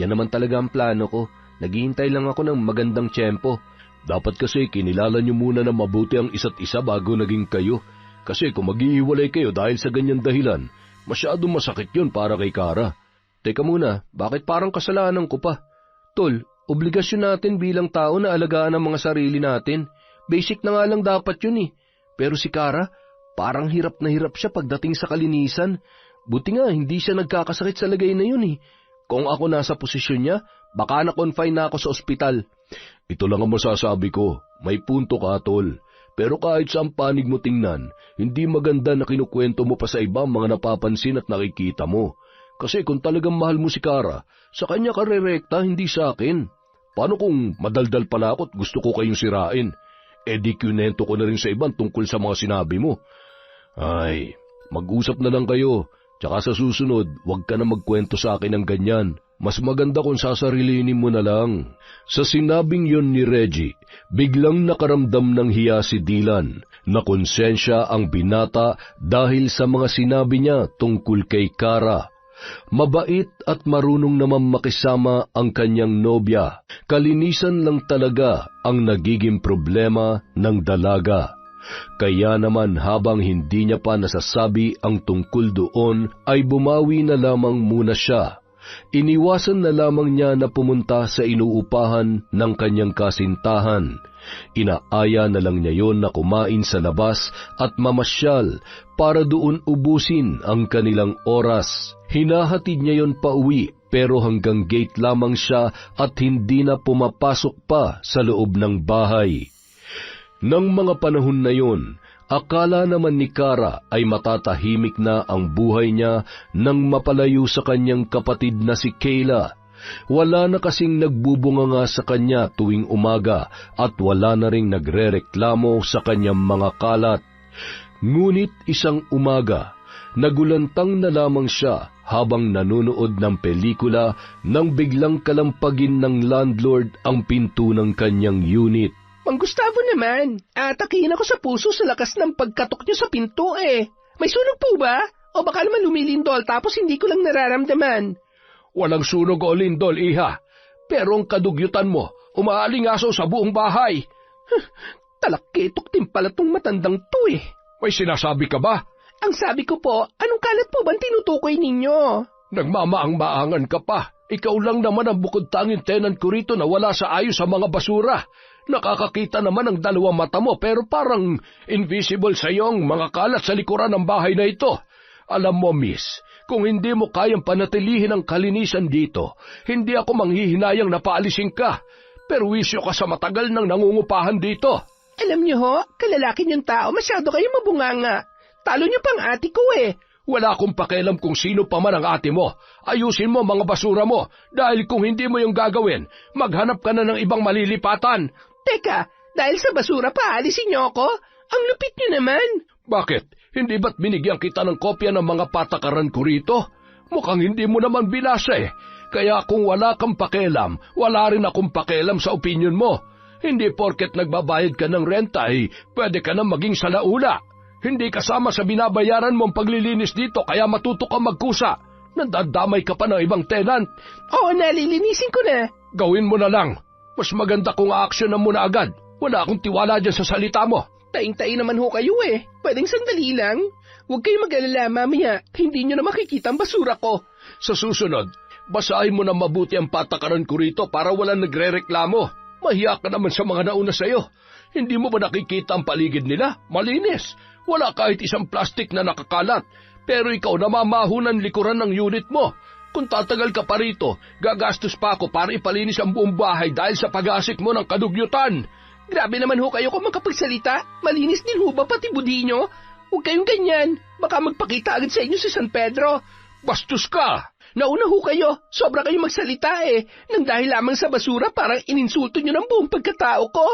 Yan naman talaga ang plano ko. Naghihintay lang ako ng magandang tiyempo. Dapat kasi kinilala niyo muna na mabuti ang isa't isa bago naging kayo. Kasi kung mag-iiwalay kayo dahil sa ganyan dahilan, masyadong masakit yun para kay Kara. Teka muna, bakit parang kasalanan ko pa? Tol, obligasyon natin bilang tao na alagaan ang mga sarili natin. Basic na nga lang dapat yun eh. Pero si Kara, parang hirap na hirap siya pagdating sa kalinisan. Buti nga, hindi siya nagkakasakit sa lagay na yun eh. Kung ako nasa posisyon niya, baka na-confine na ako sa ospital. Ito lang ang masasabi ko, may punto ka, tol. Pero kahit sa panig mo tingnan, hindi maganda na kinukwento mo pa sa iba mga napapansin at nakikita mo. Kasi kung talagang mahal mo si Kara, sa kanya ka rerekta, hindi sa akin. Paano kung madaldal pala ako at gusto ko kayong sirain? Di kunento ko na rin sa iban tungkol sa mga sinabi mo. Ay, mag-usap na lang kayo. Tsaka sa susunod, huwag ka na magkwento sa akin ng ganyan. Mas maganda kung sasarilinin mo na lang. Sa sinabing yon ni Reggie, biglang nakaramdam ng hiya si Dylan na konsensya ang binata dahil sa mga sinabi niya tungkol kay Kara. Mabait at marunong naman makisama ang kanyang nobya. Kalinisan lang talaga ang nagiging problema ng dalaga. Kaya naman habang hindi niya pa nasasabi ang tungkol doon, ay bumawi na lamang muna siya. Iniwasan na lamang niya na pumunta sa inuupahan ng kanyang kasintahan. Inaaya na lang niya yon na kumain sa labas at mamasyal para doon ubusin ang kanilang oras. Hinahatid niya yon pauwi pero hanggang gate lamang siya at hindi na pumapasok pa sa loob ng bahay. Nang mga panahon na yon, akala naman ni Kara ay matatahimik na ang buhay niya nang mapalayo sa kanyang kapatid na si Kayla. Wala na kasing nagbubunganga sa kanya tuwing umaga at wala na ring nagrereklamo sa kanyang mga kalat. Ngunit isang umaga, nagulantang na lamang siya habang nanonood ng pelikula nang biglang kalampagin ng landlord ang pinto ng kanyang unit. Mang Gustavo naman, atakihin ako sa puso sa lakas ng pagkatok niyo sa pinto eh. May sunog po ba? O baka naman lumilindol tapos hindi ko lang nararamdaman. Walang sunog o lindol, iha. Pero ang kadugyutan mo, umaalingaso sa buong bahay. Talakitok din pala tong matandang to eh. May sinasabi ka ba? Ang sabi ko po, anong kalat po bang tinutukoy ninyo? Nagmamaang-maangan ka pa. Ikaw lang naman ang bukod tanging tenant ko rito na wala sa ayos sa mga basura. Nakakakita naman ang dalawang mata mo pero parang invisible sa iyong mga kalat sa likuran ng bahay na ito. Alam mo, miss, kung hindi mo kayang panatilihin ang kalinisan dito, hindi ako manghihinayang na paalisin ka. Perwisyo ka sa matagal ng nangungupahan dito. Alam niyo ho, kalalaki niyang tao, masyado kayo mabunganga. Talo niyo pang ate ko eh. Wala akong pakialam kung sino pa man ang ate mo. Ayusin mo mga basura mo dahil kung hindi mo yung gagawin, maghanap ka na ng ibang malilipatan. Teka, dahil sa basura pa, alisin niyo ako? Ang lupit niyo naman. Bakit? Hindi ba't binigyan kita ng kopya ng mga patakaran ko rito? Mukhang hindi mo naman binasa eh. Kaya kung wala kang pakialam, wala rin akong pakialam sa opinyon mo. Hindi porket nagbabayad ka ng renta ay pwede ka na maging salaula. Hindi kasama sa binabayaran mong paglilinis dito kaya matuto kang magkusa. Nandadamay ka pa ng ibang tenant. Oo, nalilinisin ko na. Gawin mo na lang. Mas maganda kung aaksyonan mo na agad. Wala akong tiwala dyan sa salita mo. Taing-taing naman ho kayo eh. Pwedeng sandali lang. Huwag kayong mag-alala mamaya. Hindi nyo na makikita ang basura ko. Sa susunod, basahin mo na mabuti ang patakaran ko rito para walang nagre-reklamo. Mahiya ka naman sa mga nauna sa'yo. Hindi mo ba nakikita ang paligid nila? Malinis. Wala kahit isang plastik na nakakalat. Pero ikaw namamahunan likuran ng unit mo. Kung tatagal ka pa rito, gagastos pa ako para ipalinis ang buong bahay dahil sa pag-aasik mo ng kadugyutan. Grabe naman ho kayo kung makapagsalita. Malinis din ho ba pati budi nyo? Huwag kayong ganyan. Baka magpakita agad sa inyo si San Pedro. Bastos ka! Nauna ho kayo. Sobra kayong magsalita eh. Nang dahil lamang sa basura parang ininsulto nyo ng buong pagkatao ko.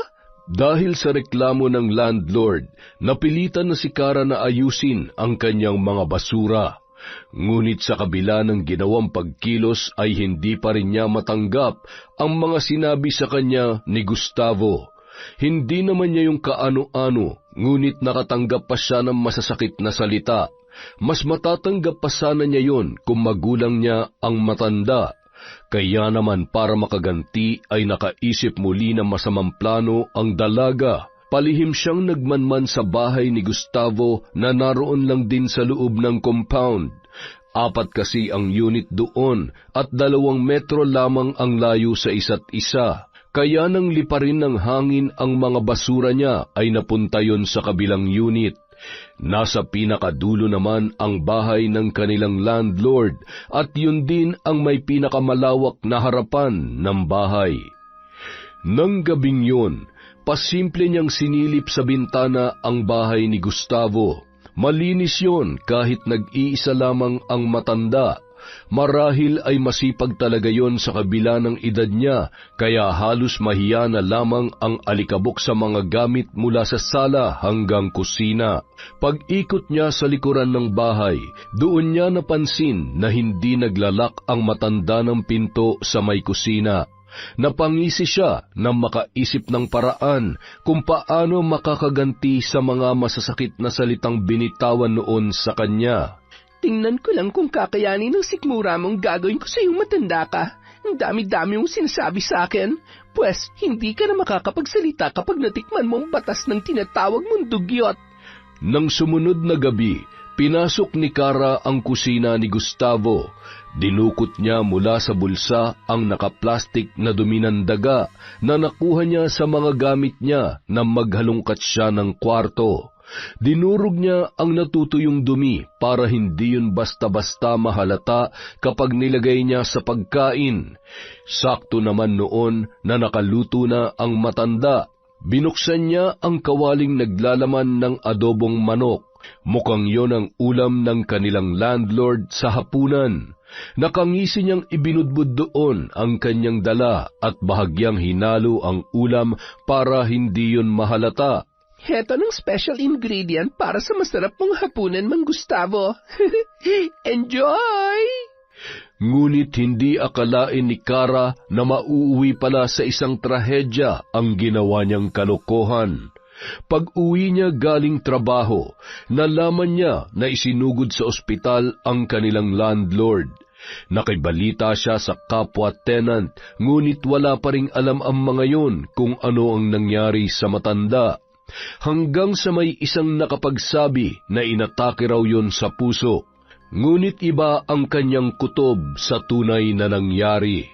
Dahil sa reklamo ng landlord, napilitan na si Kara na ayusin ang kanyang mga basura. Ngunit sa kabila ng ginawang pagkilos ay hindi pa rin niya matanggap ang mga sinabi sa kanya ni Gustavo. Hindi naman niya yung kaano-ano, ngunit nakatanggap pa siya ng masasakit na salita. Mas matatanggap pa sana niya yon kung magulang niya ang matanda. Kaya naman para makaganti ay nakaisip muli ng masamang plano ang dalaga. Palihim siyang nagmanman sa bahay ni Gustavo na naroon lang din sa loob ng compound. 4 kasi ang unit doon at 2 metro lamang ang layo sa isa't isa. Kaya nang liparin ng hangin ang mga basura niya ay napunta yon sa kabilang unit. Nasa pinakadulo naman ang bahay ng kanilang landlord at yun din ang may pinakamalawak na harapan ng bahay. Nang gabing yun, pasimple niyang sinilip sa bintana ang bahay ni Gustavo. Malinis yun kahit nag-iisa lamang ang matanda. Marahil ay masipag talaga yon sa kabila ng edad niya, kaya halos mahiya na lamang ang alikabok sa mga gamit mula sa sala hanggang kusina. Pag-ikot niya sa likuran ng bahay, doon niya napansin na hindi naglalak ang matanda ng pinto sa may kusina. Napangisi siya na makaisip ng paraan kung paano makakaganti sa mga masasakit na salitang binitawan noon sa kanya. Tingnan ko lang kung kakayanin ng sikmura mong gagawin ko sa iyong matanda ka. Ang dami-dami mong sinasabi sa akin. Pwes, hindi ka na makakapagsalita kapag natikman mo ang batas ng tinatawag mong dugyot. Nang sumunod na gabi, pinasok ni Kara ang kusina ni Gustavo. Dinukot niya mula sa bulsa ang nakaplastik na dumi ng daga na nakuha niya sa mga gamit niya na maghalungkat siya ng kwarto. Dinurog niya ang natutuyong dumi para hindi yun basta-basta mahalata kapag nilagay niya sa pagkain. Sakto naman noon na nakaluto na ang matanda. Binuksan niya ang kawaling naglalaman ng adobong manok. Mukhang yon ang ulam ng kanilang landlord sa hapunan. Nakangisi niyang ibinudbud doon ang kanyang dala at bahagyang hinalo ang ulam para hindi yun mahalata. Heto ng special ingredient para sa masarap mong hapunan, Mang Gustavo. Enjoy! Ngunit hindi akalain ni Kara na mauuwi pala sa isang trahedya ang ginawa niyang kalokohan. Pag-uwi niya galing trabaho, nalaman niya na isinugod sa ospital ang kanilang landlord. Nakibalita siya sa kapwa tenant, ngunit wala pa ring alam ang mga yon kung ano ang nangyari sa matanda. Hanggang sa may isang nakapagsabi na inatake raw yon sa puso. Ngunit iba ang kanyang kutob sa tunay na nangyari.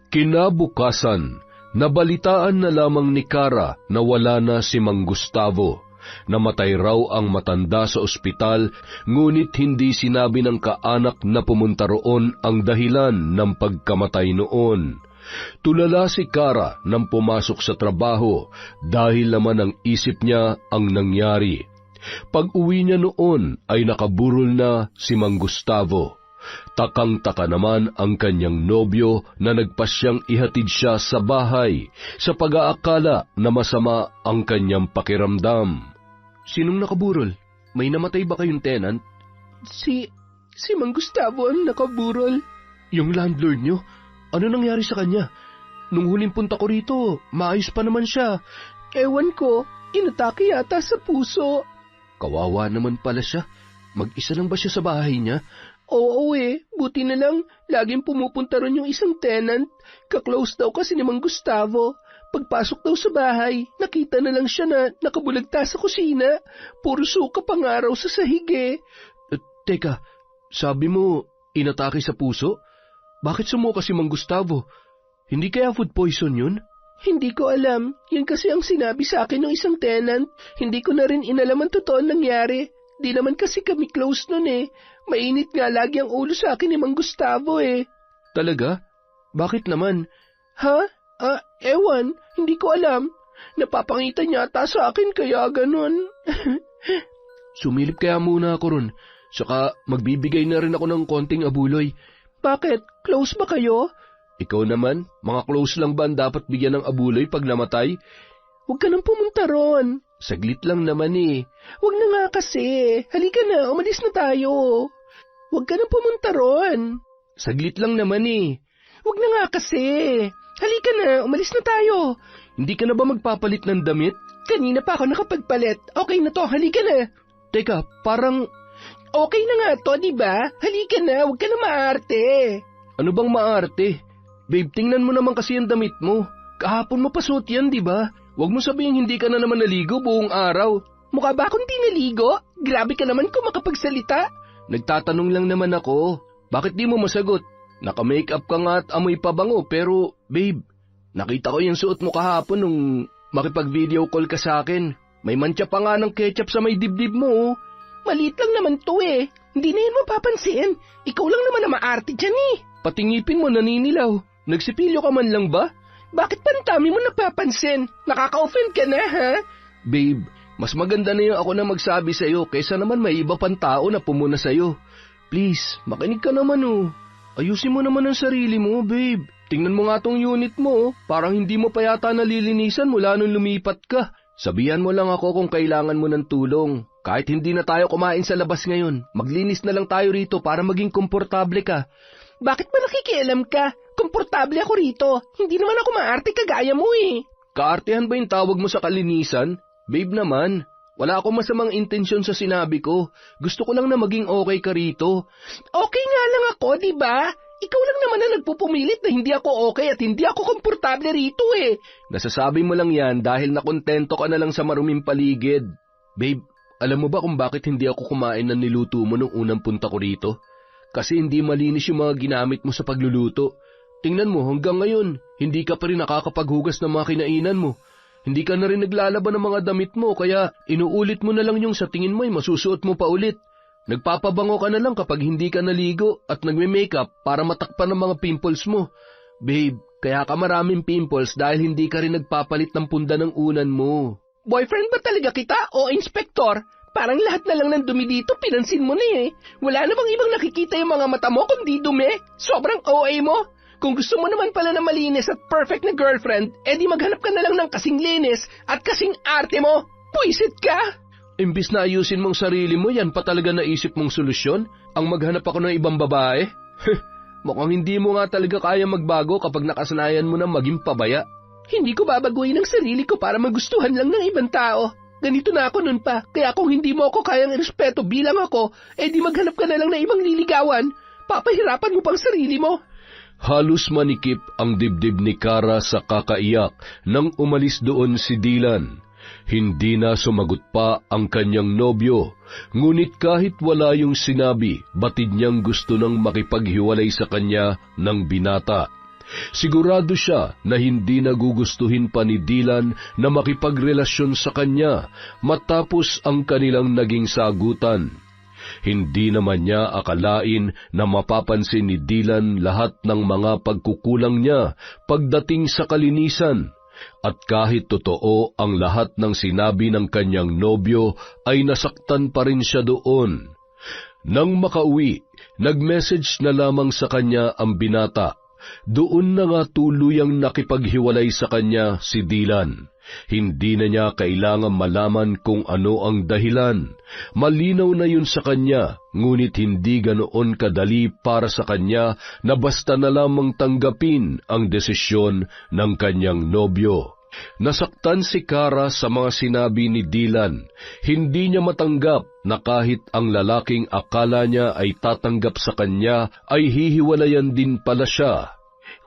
Kinabukasan, nabalitaan na lamang ni Kara na wala na si Mang Gustavo. Namatay raw ang matanda sa ospital, ngunit hindi sinabi ng kaanak na pumunta roon ang dahilan ng pagkamatay noon. Tulala si Kara nang pumasok sa trabaho dahil naman ang isip niya ang nangyari. Pag-uwi niya noon ay nakaburol na si Mang Gustavo. Takang-taka naman ang kanyang nobyo na nagpasyang ihatid siya sa bahay sa pag-aakala na masama ang kanyang pakiramdam. Sinong nakaburol? May namatay ba kayong tenant? Si Mang Gustavo ang nakaburol. Yung landlord nyo? Ano nangyari sa kanya? Nung huling punta ko rito, maayos pa naman siya. Ewan ko, inatake yata sa puso. Kawawa naman pala siya. Mag-isa lang ba siya sa bahay niya? Oo buti na lang, laging pumupunta ron yung isang tenant. Kaklose daw kasi ni Mang Gustavo. Pagpasok daw sa bahay, nakita na lang siya na nakabulagta sa kusina. Puro suka pang araw sa sahig. Teka, sabi mo, inatake sa puso? Bakit sumuka si Mang Gustavo? Hindi kaya food poison yun? Hindi ko alam. Yan kasi ang sinabi sa akin ng isang tenant. Hindi ko na rin inalam ang totoo nangyari. Di naman kasi kami close nun Mainit nga lagi ang ulo sa akin ni Mang Gustavo Talaga? Bakit naman? Ha? Ewan. Hindi ko alam. Napapangitan yata sa akin kaya ganun. Sumilip kaya muna ako ron. Saka magbibigay na rin ako ng konting abuloy. Bakit? Close ba kayo? Ikaw naman, mga close lang ba ang dapat bigyan ng abuloy pag namatay? Huwag ka nang pumunta ron. Saglit lang naman Huwag na nga kasi. Halika na, umalis na tayo. Huwag ka nang pumunta ron. Saglit lang naman Huwag na nga kasi. Halika na, umalis na tayo. Hindi ka na ba magpapalit ng damit? Kanina pa ako nakapagpalit. Okay na to, halika na. Teka, parang... Okay na nga to, diba? Halika na, huwag ka na maarte. Ano bang maarte? Babe, tingnan mo naman kasi ang damit mo. Kahapon mo pa suot yan, diba? Huwag mo sabihin hindi ka na naman naligo buong araw. Mukha ba akong di naligo? Grabe ka naman kung makapagsalita. Nagtatanong lang naman ako. Bakit di mo masagot? Naka-makeup ka nga at amoy pabango pero, babe, nakita ko yung suot mo kahapon nung makipag-video call ka sa akin. May mantsa pa nga ng ketchup sa may dibdib mo. Maliit lang naman to Hindi na yan mapapansin. Ikaw lang naman na maarte dyan Patingipin mo naninilaw. Nagsipilyo ka man lang ba? Bakit pantami mo napapansin? Nakaka-offend ka na, ha? Babe, mas maganda na yung ako na magsabi sa'yo kaysa naman may iba pang tao na pumuna sa'yo. Please, makinig ka naman Ayusin mo naman ang sarili mo, babe. Tingnan mo nga tong unit mo. Parang hindi mo pa yata nalilinisan mula nung lumipat ka. Sabihan mo lang ako kung kailangan mo ng tulong. Kahit hindi na tayo kumain sa labas ngayon, maglinis na lang tayo rito para maging komportable ka. Bakit ba nakikialam ka? Komportable ako rito. Hindi naman ako maarte kagaya mo Kaartehan ba yung tawag mo sa kalinisan? Babe naman, wala akong masamang intensyon sa sinabi ko. Gusto ko lang na maging okay ka rito. Okay nga lang ako, diba? Ikaw lang naman na nagpupumilit na hindi ako okay at hindi ako komportable rito Nasasabi mo lang yan dahil nakontento ka na lang sa maruming paligid. Babe, alam mo ba kung bakit hindi ako kumain ng niluto mo nung unang punta ko rito? Kasi hindi malinis yung mga ginamit mo sa pagluluto. Tingnan mo, hanggang ngayon, hindi ka pa rin nakakapaghugas ng mga kinainan mo. Hindi ka na rin naglalaban ng mga damit mo, kaya inuulit mo na lang yung sa tingin mo ay masusuot mo pa ulit. Nagpapabango ka na lang kapag hindi ka naligo at nagme-makeup para matakpan ng mga pimples mo. Babe, kaya ka maraming pimples dahil hindi ka rin nagpapalit ng punda ng unan mo. Boyfriend ba talaga kita o inspektor? Parang lahat na lang ng dumi dito pinansin mo na Wala namang ibang nakikita yung mga mata mo kundi dumi. Sobrang OA mo. Kung gusto mo naman pala na malinis at perfect na girlfriend, edi maghanap ka na lang ng kasing linis at kasing arte mo. Puisit ka! Imbis na ayusin mong sarili mo, yan pa talaga naisip mong solusyon? Ang maghanap ako ng ibang babae? Mukhang hindi mo nga talaga kaya magbago kapag nakasanayan mo na maging pabaya. Hindi ko babaguhin ang sarili ko para magustuhan lang ng ibang tao. Ganito na ako nun pa, kaya kung hindi mo ako kayang irespeto bilang ako, edi maghanap ka na lang ng ibang liligawan. Papahirapan mo pang sarili mo. Halos manikip ang dibdib ni Kara sa kakaiyak nang umalis doon si Dylan. Hindi na sumagot pa ang kanyang nobyo, ngunit kahit wala yung sinabi, batid niyang gusto nang makipaghiwalay sa kanya ng binata. Sigurado siya na hindi nagugustuhin pa ni Dylan na makipagrelasyon sa kanya matapos ang kanilang naging sagutan. Hindi naman niya akalain na mapapansin ni Dylan lahat ng mga pagkukulang niya pagdating sa kalinisan. At kahit totoo ang lahat ng sinabi ng kanyang nobyo, ay nasaktan pa rin siya doon. Nang makauwi, nag-message na lamang sa kanya ang binata. Doon na nga tuluyang nakipaghiwalay sa kanya si Dylan. Hindi na niya kailangan malaman kung ano ang dahilan. Malinaw na yun sa kanya, ngunit hindi ganoon kadali para sa kanya na basta na lamang tanggapin ang desisyon ng kanyang nobyo. Nasaktan si Kara sa mga sinabi ni Dylan. Hindi niya matanggap na kahit ang lalaking akala niya ay tatanggap sa kanya, ay hihiwalayan din pala siya.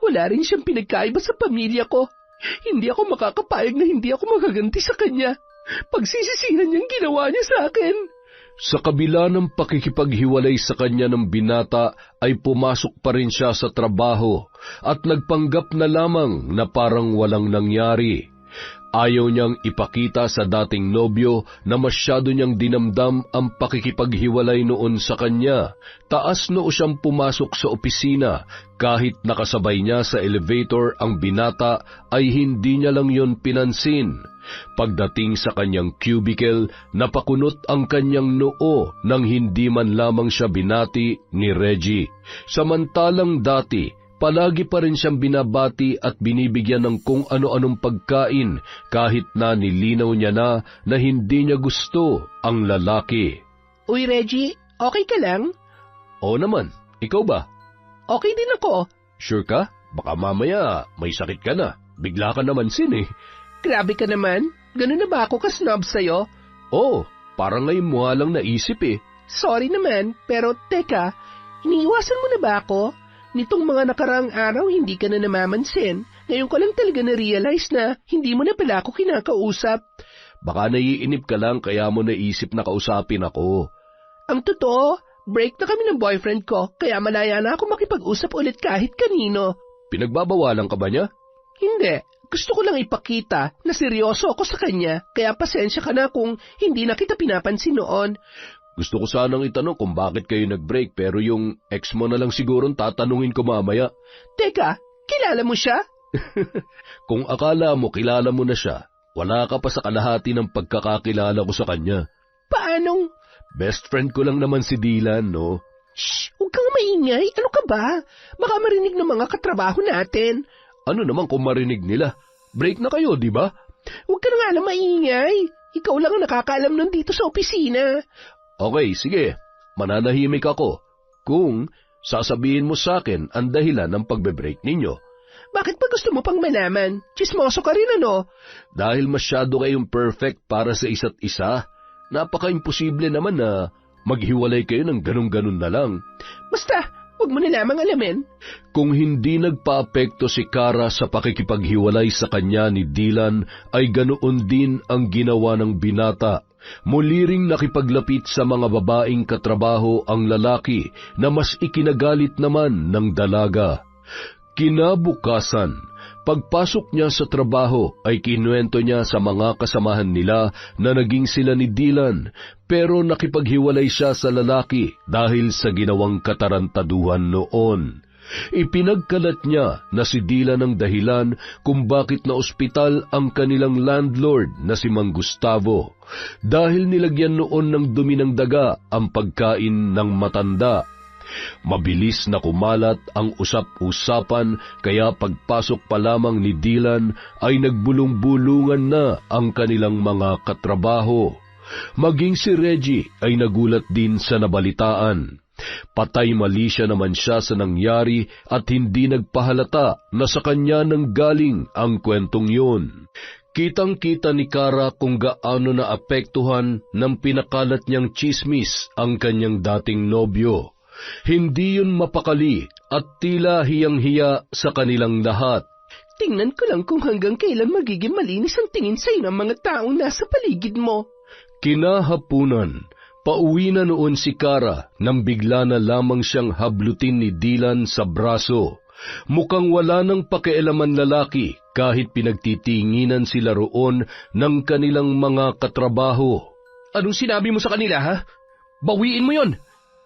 Wala rin siyang pinagkaiba sa pamilya ko. Hindi ako makakapayag na hindi ako magaganti sa kanya. Pagsisisihan niyang ginawa niya sa akin. Sa kabila ng pakikipaghiwalay sa kanya ng binata, ay pumasok pa rin siya sa trabaho at nagpanggap na lamang na parang walang nangyari. Ayaw niyang ipakita sa dating nobyo na masyado niyang dinamdam ang pakikipaghiwalay noon sa kanya. Taas noo siyang pumasok sa opisina. Kahit nakasabay niya sa elevator ang binata, ay hindi niya lang yon pinansin. Pagdating sa kanyang cubicle, napakunot ang kanyang noo nang hindi man lamang siya binati ni Reggie. Samantalang dati, palagi pa rin siyang binabati at binibigyan ng kung ano-anong pagkain kahit na nilinaw niya na hindi niya gusto ang lalaki. Uy, Reggie, okay ka lang? Oo naman, ikaw ba? Okay din ako. Sure ka? Baka mamaya may sakit ka na. Bigla ka naman eh. Grabe ka naman. Ganun na ba ako ka-snob sa'yo? Oo, parang ngayon mo nga lang naisip eh. Sorry naman, pero teka, iniiwasan mo na ba ako? Nitong mga nakaraang araw, hindi ka na namamansin. Ngayon ko lang talaga na-realize na hindi mo na pala ako kinakausap. Baka naiinip ka lang kaya mo naisip na kausapin ako. Ang totoo, break na kami ng boyfriend ko, kaya malaya na ako makipag-usap ulit kahit kanino. Pinagbabawalan ka ba niya? Hindi. Gusto ko lang ipakita na seryoso ako sa kanya, kaya pasensya ka na kung hindi na kita pinapansin noon. Gusto ko sanang itanong kung bakit kayo nag-break, pero yung ex mo na lang sigurong tatanungin ko mamaya. Teka, kilala mo siya? Kung akala mo kilala mo na siya, wala ka pa sa kalahati ng pagkakakilala ko sa kanya. Paanong? Best friend ko lang naman si Dylan, no? Shh! Huwag kang maingay. Ano ka ba? Baka marinig ng mga katrabaho natin. Ano naman kung marinig nila? Break na kayo, di ba? Huwag ka na nga lang maingay. Ikaw lang ang nakakaalam nun dito sa opisina. Okay, sige. Mananahimik ako kung sasabihin mo sa akin ang dahilan ng pagbe-break ninyo. Bakit pa gusto mo pang malaman? Chismoso ka rin, ano? Dahil masyado kayong perfect para sa isa't isa. Napaka-imposible naman na maghiwalay kayo ng ganun-ganun na lang. Basta, huwag mo na lamang alamin. Kung hindi nagpa-apekto si Kara sa pakikipaghiwalay sa kanya ni Dylan, ay ganoon din ang ginawa ng binata. Muli ring nakipaglapit sa mga babaeng katrabaho ang lalaki na mas ikinagalit naman ng dalaga. Kinabukasan, pagpasok niya sa trabaho ay kinuwento niya sa mga kasamahan nila na naging sila ni Dylan, pero nakipaghiwalay siya sa lalaki dahil sa ginawang katarantaduhan noon. Ipinagkalat niya na si Dylan ang dahilan kung bakit na ospital ang kanilang landlord na si Mang Gustavo, dahil nilagyan noon ng dumi ng daga ang pagkain ng matanda. Mabilis na kumalat ang usap-usapan, kaya pagpasok pa lamang ni Dylan ay nagbulong-bulungan na ang kanilang mga katrabaho. Maging si Reggie ay nagulat din sa nabalitaan. Patay-mali siya naman siya sa nangyari at hindi nagpahalata na sa kanya nang galing ang kwentong yun. Kitang-kita ni Kara kung gaano naapektuhan ng pinakalat niyang tsismis ang kanyang dating nobyo. Hindi yun mapakali at tila hiyang-hiya sa kanilang lahat. Tingnan ko lang kung hanggang kailan magiging malinis ang tingin sa'yo ng mga taong nasa paligid mo. Kinahapunan, pauwi na noon si Kara nang bigla na lamang siyang hablutin ni Dylan sa braso. Mukhang wala nang pakialaman lalaki kahit pinagtitinginan sila roon ng kanilang mga katrabaho. Anong sinabi mo sa kanila, ha? Bawiin mo yon.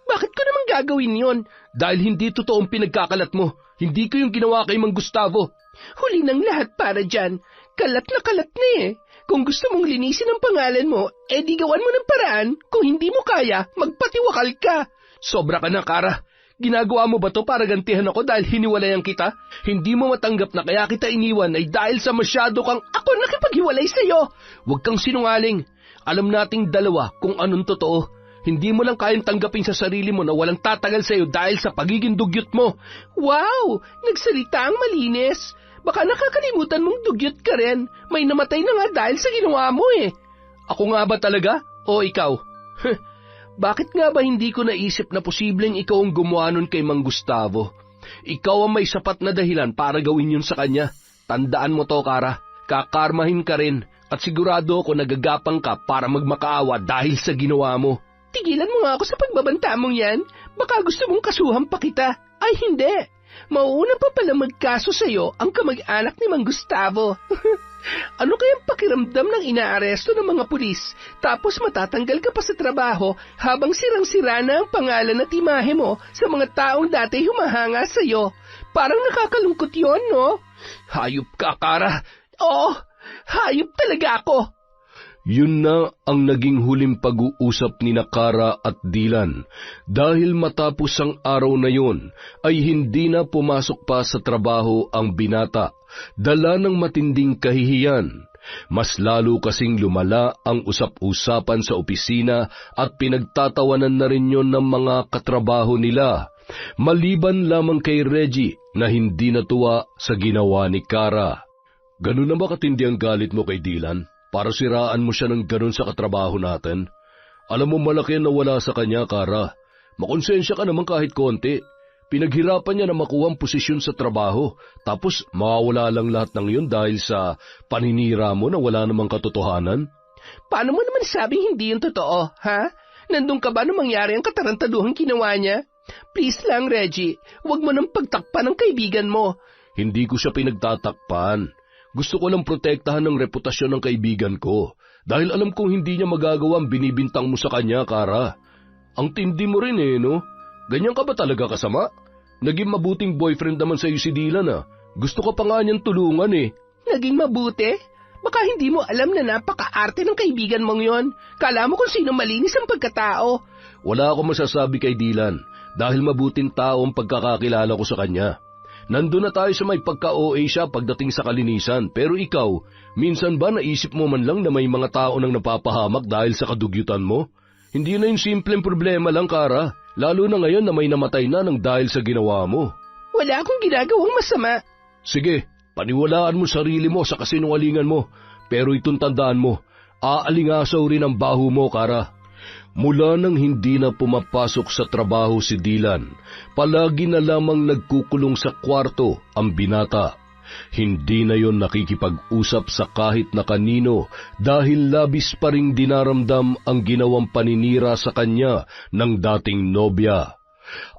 Bakit ko naman gagawin yon? Dahil hindi totoong pinagkakalat mo. Hindi ko yung ginawa kay Mang Gustavo. Huli ng lahat para dyan. Kalat na eh. Kung gusto mong linisin ang pangalan mo, di gawan mo ng paraan. Kung hindi mo kaya, magpatiwakal ka. Sobra ka na, Kara. Ginagawa mo ba to para gantihan ako dahil hiniwalayan kita? Hindi mo matanggap na kaya kita iniwan ay dahil sa masyado kang... Ako nakipaghiwalay sa'yo. Huwag kang sinungaling. Alam nating dalawa kung anong totoo. Hindi mo lang kayang tanggapin sa sarili mo na walang tatagal sa'yo dahil sa pagiging dugyot mo. Wow! Nagsalita ang malinis. Baka nakakalimutan mong dugyot ka rin. May namatay na nga dahil sa ginawa mo eh. Ako nga ba talaga? O ikaw? Bakit nga ba hindi ko naisip na posibleng ikaw ang gumawa nun kay Mang Gustavo? Ikaw ang may sapat na dahilan para gawin yun sa kanya. Tandaan mo to, Kara. Kakarmahin ka rin at sigurado ako nagagapang ka para magmakaawa dahil sa ginawa mo. Tigilan mo nga ako sa pagbabanta mong yan. Baka gusto mong kasuhan pa kita. Ay hindi. Mauuna pa pala magkaso sa'yo ang kamag-anak ni Mang Gustavo. Ano kayang pakiramdam ng inaaresto ng mga pulis tapos matatanggal ka pa sa trabaho habang sirang-sira na ang pangalan at imahe mo sa mga taong dati humahanga sa'yo? Parang nakakalungkot yon, no? Hayop ka, Kara. Oo, hayop talaga ako. Yun na ang naging huling pag-uusap ni Kara at Dylan. Dahil matapos ang araw na yun, ay hindi na pumasok pa sa trabaho ang binata. Dala ng matinding kahihiyan. Mas lalo kasing lumala ang usap-usapan sa opisina at pinagtatawanan na rin yun ng mga katrabaho nila. Maliban lamang kay Reggie na hindi natuwa sa ginawa ni Kara. Ganun na ba katindi ang galit mo kay Dylan? Para siraan mo siya ng ganun sa katrabaho natin? Alam mo malaki na wala sa kanya, Kara. Makonsensya ka naman kahit konti. Pinaghirapan niya na makuha ang posisyon sa trabaho, tapos mawawala lang lahat ng yun dahil sa paninira mo na wala namang katotohanan? Paano mo naman sabing hindi yun totoo, ha? Nandun ka ba nung mangyari ang katarantaduhang ginawa niya? Please lang, Reggie, huwag mo nang pagtakpan ng kaibigan mo. Hindi ko siya pinagtatakpan. Gusto ko lang protektahan ng reputasyon ng kaibigan ko, dahil alam kong hindi niya magagawa ang binibintang mo sa kanya, Kara. Ang tindi mo rin no? Ganyan ka ba talaga kasama? Naging mabuting boyfriend naman sa'yo si Dylan Gusto ko pa nga niyang tulungan Naging mabuti? Baka hindi mo alam na napaka-arte ng kaibigan mong yon. Kala mo kung sino malinis ang pagkatao. Wala akong masasabi kay Dylan, dahil mabuting tao ang pagkakakilala ko sa kanya. Nandun na tayo sa may pagka-OA siya pagdating sa kalinisan, pero ikaw, minsan ba naisip mo man lang na may mga tao nang napapahamak dahil sa kadugyutan mo? Hindi na yung simpleng problema lang, Kara, lalo na ngayon na may namatay na nang dahil sa ginawa mo. Wala akong ginagawang masama. Sige, paniwalaan mo sarili mo sa kasinungalingan mo, pero itong tandaan mo, aalingasaw rin ang baho mo, Kara. Mula nang hindi na pumapasok sa trabaho si Dylan, palagi na lamang nagkukulong sa kwarto ang binata. Hindi na yon nakikipag-usap sa kahit na kanino dahil labis pa ring dinaramdam ang ginawang paninira sa kanya ng dating nobya.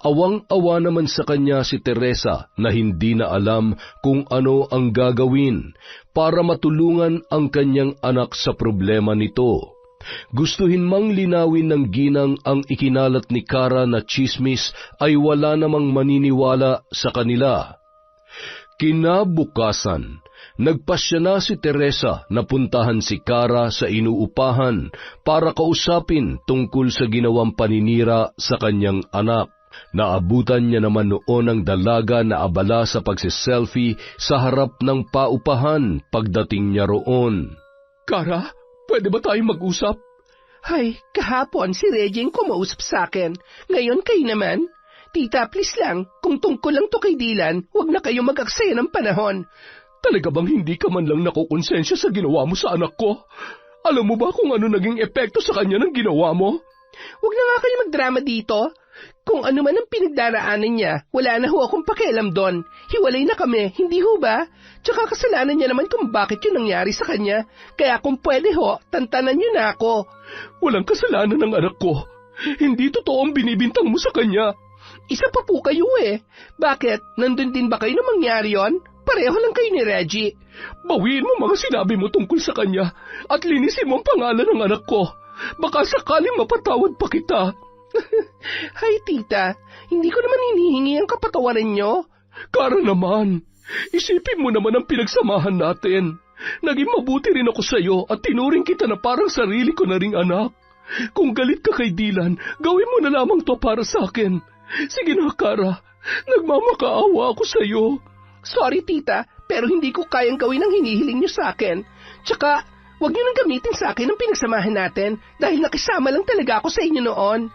Awang-awa naman sa kanya si Teresa na hindi na alam kung ano ang gagawin para matulungan ang kanyang anak sa problema nito. Gustuhin mang linawin ng ginang ang ikinalat ni Kara na tsismis ay wala namang maniniwala sa kanila. Kinabukasan, nagpasya na si Teresa na puntahan si Kara sa inuupahan para kausapin tungkol sa ginawang paninira sa kanyang anak. Naabutan niya naman noon ang dalaga na abala sa pagsiselfie sa harap ng paupahan pagdating niya roon. Kara? Pwede ba tayong mag-usap? Ay, kahapon si Reggie ang kumausap sa akin. Ngayon kayo naman. Tita, please lang, kung tungkol lang to kay Dylan, huwag na kayo mag-aksaya ng panahon. Talaga bang hindi ka man lang nakukonsensya sa ginawa mo sa anak ko? Alam mo ba kung ano naging epekto sa kanya ng ginawa mo? Huwag na nga kayo magdrama dito. Kung ano man ang pinagdaraanan niya, wala na ho akong pakialam doon. Hiwalay na kami, hindi ho ba? Tsaka kasalanan niya naman kung bakit yun nangyari sa kanya. Kaya kung pwede ho, tantanan niyo na ako. Walang kasalanan ng anak ko. Hindi totoo ang binibintang mo sa kanya. Isa pa po kayo eh. Bakit? Nandun din ba kayo na mangyari yon? Pareho lang kayo ni Reggie. Bawiin mo mga sinabi mo tungkol sa kanya at linisin mo ang pangalan ng anak ko. Baka sakaling mapatawad pa kita. Hay tita, hindi ko naman hinihingi ang kapatawaran niyo. Kara naman, isipin mo naman ang pinagsamahan natin. Naging mabuti rin ako sa iyo at tinuring kita na parang sarili ko na ring anak. Kung galit ka kay Dylan, gawin mo na lamang to para sa akin. Sige na, Kara, nagmamakaawa ako sa iyo. Sorry tita, pero hindi ko kayang gawin ang hinihiling niyo sa akin. Tsaka, huwag niyo nang gamitin sa akin ang pinagsamahan natin dahil nakisama lang talaga ako sa inyo noon.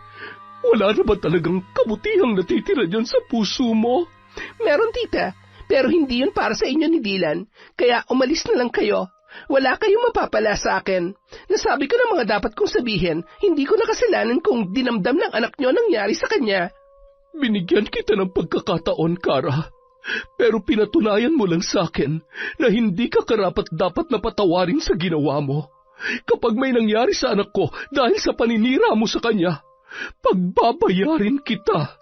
Wala na ba talagang kabutihang natitira dyan sa puso mo? Meron tita, pero hindi yun para sa inyo ni Dylan. Kaya umalis na lang kayo. Wala kayong mapapala sa akin. Nasabi ko na mga dapat kong sabihin, hindi ko nakasalanan kung dinamdam ng anak niyo nangyari sa kanya. Binigyan kita ng pagkakataon, Kara. Pero pinatunayan mo lang sa akin na hindi ka karapat-dapat na patawarin sa ginawa mo. Kapag may nangyari sa anak ko dahil sa paninira mo sa kanya, pagbabayarin kita.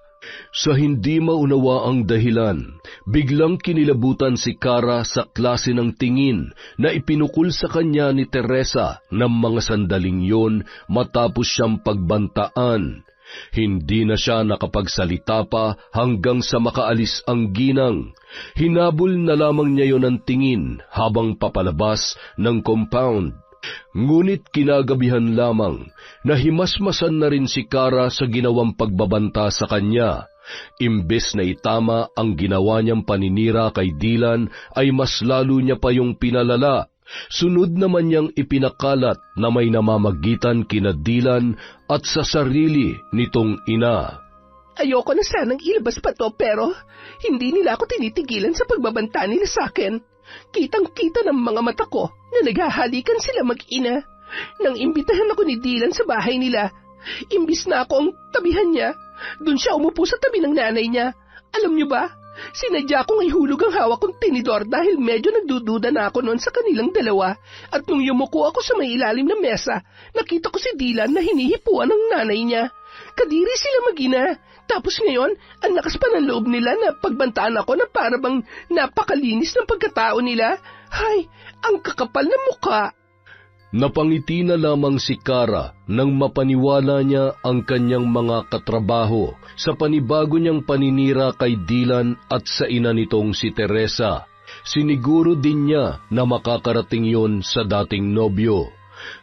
Sa hindi maunawa ang dahilan, biglang kinilabutan si Kara sa klase ng tingin na ipinukol sa kanya ni Teresa ng mga sandaling yon matapos siyang pagbantaan. Hindi na siya nakapagsalita pa hanggang sa makaalis ang ginang. Hinabol na lamang niya yon ng tingin habang papalabas ng compound. Ngunit kinagabihan lamang, nahimasmasan na rin si Kara sa ginawang pagbabanta sa kanya. Imbes na itama ang ginawa niyang paninira kay Dylan, ay mas lalo niya pa yung pinalala. Sunod naman niyang ipinakalat na may namamagitan kina Dylan at sa sarili nitong ina. Ayoko na sanang ilabas pa to pero hindi nila ako tinitigilan sa pagbabanta nila sa akin. Kitang-kita ng mga mata ko na naghahalikan sila mag-ina. Nang imbitahan ako ni Dylan sa bahay nila, imbis na ako ang tabihan niya, doon siya umupo sa tabi ng nanay niya. Alam niyo ba, sinadya kong ihulog ang hawak kong tinidor dahil medyo nagdududa na ako noon sa kanilang dalawa. At nung yumuko ako sa may ilalim ng mesa, nakita ko si Dylan na hinihipuan ng nanay niya. Kadiri sila mag-ina. Tapos ngayon, ang lakas pa ng loob nila na pagbantaan ako na para bang napakalinis ng pagkatao nila. Hay, ang kakapal na mukha. Napangiti na lamang si Kara nang mapaniwala niya ang kanyang mga katrabaho sa panibago niyang paninira kay Dylan at sa ina nitong si Teresa. Siniguro din niya na makakarating yon sa dating nobyo.